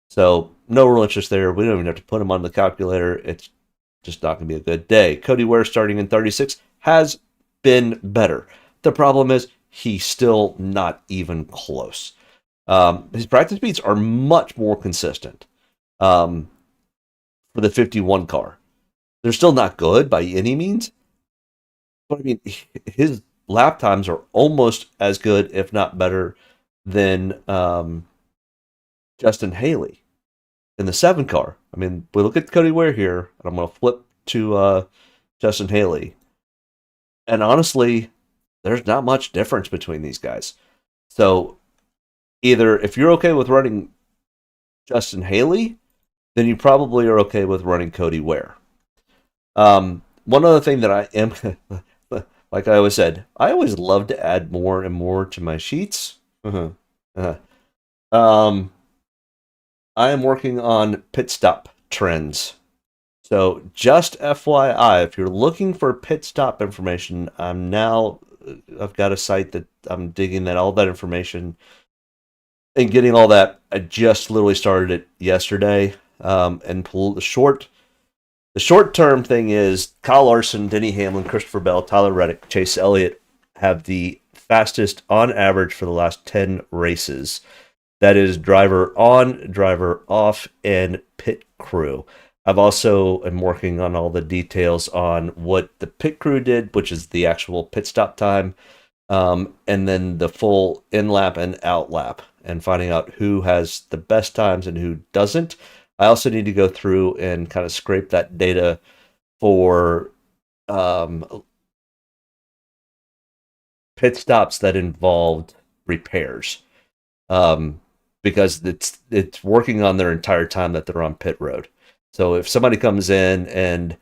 So no real interest there. We don't even have to put him on the calculator. It's just not going to be a good day. Cody Ware starting in 36 has been better. The problem is he's still not even close. His practice speeds are much more consistent. For the 51 car. They're still not good by any means, but I mean, his lap times are almost as good, if not better, than Justin Haley in the 7 car. I mean, we look at Cody Ware here, and I'm going to flip to Justin Haley. And honestly, there's not much difference between these guys. So either if you're okay with running Justin Haley, then you probably are okay with running Cody Ware. One other thing that I am, like I always said, I always love to add more and more to my sheets. I am working on pit stop trends. So just FYI, if you're looking for pit stop information, I've got a site that I'm digging all that information and getting all that. I just literally started it yesterday. And the short-term thing is Kyle Larson, Denny Hamlin, Christopher Bell, Tyler Reddick, Chase Elliott have the fastest on average for the last 10 races. That is driver on, driver off, and pit crew. I've also am working on all the details on what the pit crew did, which is the actual pit stop time, and then the full in-lap and out-lap, and finding out who has the best times and who doesn't. I also need to go through and kind of scrape that data for pit stops that involved repairs, because it's working on their entire time that they're on pit road. So if somebody comes in and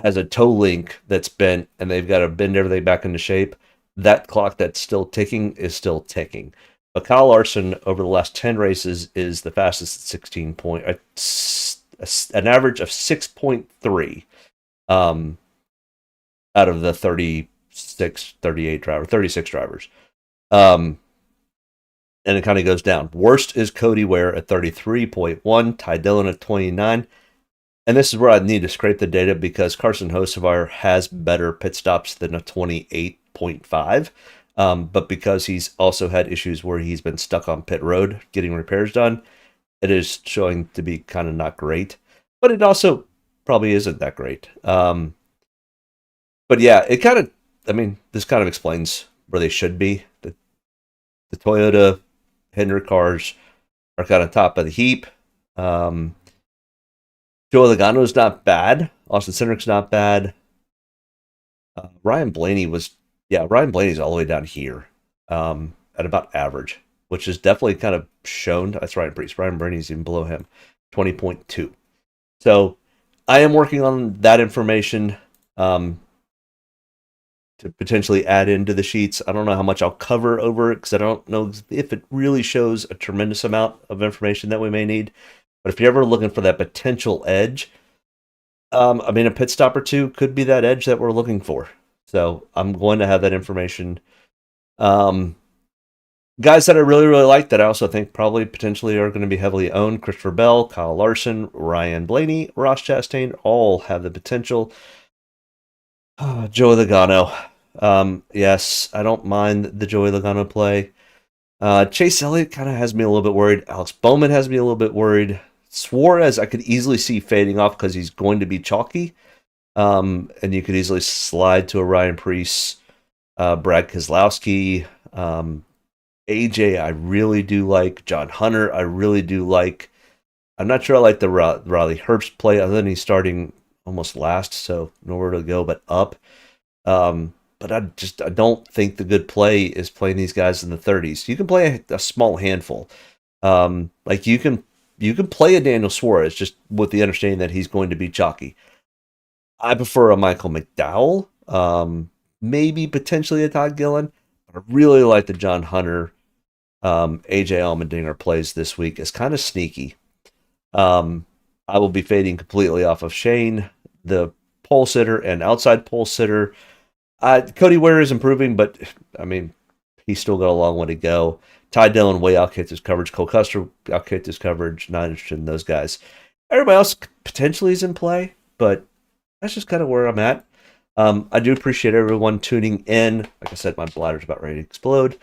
has a toe link that's bent and they've got to bend everything back into shape, that clock that's still ticking is still ticking. But Kyle Larson, over the last 10 races, is the fastest at 16 point, an average of 6.3 out of the 36 drivers. And it kind of goes down. Worst is Cody Ware at 33.1, Ty Dillon at 29. And this is where I need to scrape the data because Carson Hocevar has better pit stops than a 28.5. But because he's also had issues where he's been stuck on pit road getting repairs done, it is showing to be kind of not great. But it also probably isn't that great. But yeah, it kind of, I mean, this kind of explains where they should be. The Toyota Hinder cars are kind of top of the heap. Joe Logano's not bad. Austin Cindric's not bad. Ryan Blaney's all the way down here at about average, which is definitely kind of shown. That's Ryan Preece. Ryan Blaney's even below him, 20.2. So I am working on that information to potentially add into the sheets. I don't know how much I'll cover over it because I don't know if it really shows a tremendous amount of information that we may need. But if you're ever looking for that potential edge, I mean, a pit stop or two could be that edge that we're looking for. So I'm going to have that information. Guys that I really, really like that I also think probably potentially are going to be heavily owned: Christopher Bell, Kyle Larson, Ryan Blaney, Ross Chastain, all have the potential. Joey Logano. Yes, I don't mind the Joey Logano play. Chase Elliott kind of has me a little bit worried. Alex Bowman has me a little bit worried. Suarez, I could easily see fading off because he's going to be chalky. And you could easily slide to a Ryan Preece, Brad Keselowski, AJ, I really do like. John Hunter, I really do like. I'm not sure I like the Riley Herbst play, other than he's starting almost last, so nowhere to go but up. But I don't think the good play is playing these guys in the 30s. You can play a small handful. Like you can play a Daniel Suarez just with the understanding that he's going to be chalky. I prefer a Michael McDowell, maybe potentially a Todd Gillen. But I really like the John Hunter, AJ Allmendinger plays this week. It's kind of sneaky. I will be fading completely off of Shane, the pole sitter and outside pole sitter. Cody Ware is improving, but I mean, he's still got a long way to go. Ty Dillon way outkicked his coverage. Cole Custer outkicked his coverage. Not interested in those guys. Everybody else potentially is in play, but that's just kind of where I'm at. I do appreciate everyone tuning in. Like I said, my bladder's about ready to explode.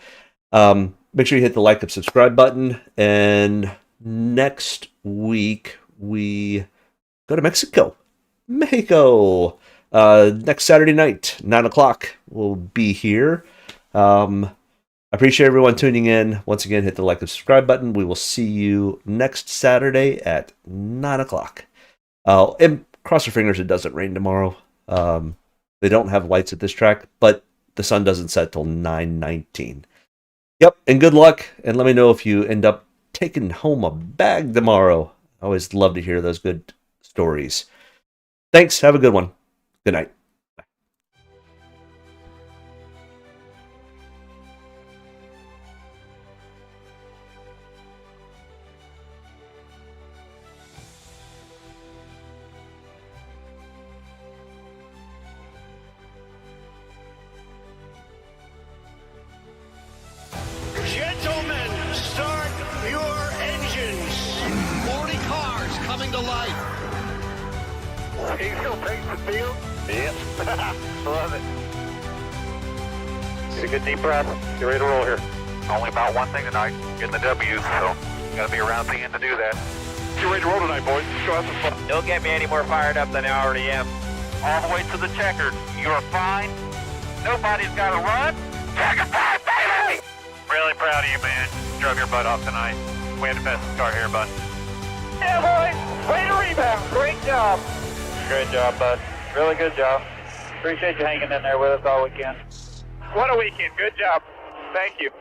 Make sure you hit the like and subscribe button. And next week, we go to Mexico. Next Saturday night, 9 o'clock, we'll be here. I appreciate everyone tuning in. Once again, hit the like and subscribe button. We will see you next Saturday at 9 o'clock. And cross your fingers it doesn't rain tomorrow. They don't have lights at this track, but the sun doesn't set till 9:19. Yep, and good luck. And let me know if you end up taking home a bag tomorrow. I always love to hear those good stories. Thanks. Have a good one. Good night. Gentlemen, start your engines. 40 cars coming to life. He still takes the field? Yep. Love it. Get a good deep breath. Get ready to roll here. Only about one thing tonight, getting the W's, so gotta be around the end to do that. Get ready to roll tonight, boys. Go have some fun. Don't get me any more fired up than I already am. All the way to the checkered. You're fine. Nobody's gotta run. Checker time, baby! Really proud of you, man. Drove your butt off tonight. We had the best car here, bud. Yeah, boys. Way to rebound. Great job. Great job, bud. Really good job. Appreciate you hanging in there with us all weekend. What a weekend. Good job. Thank you.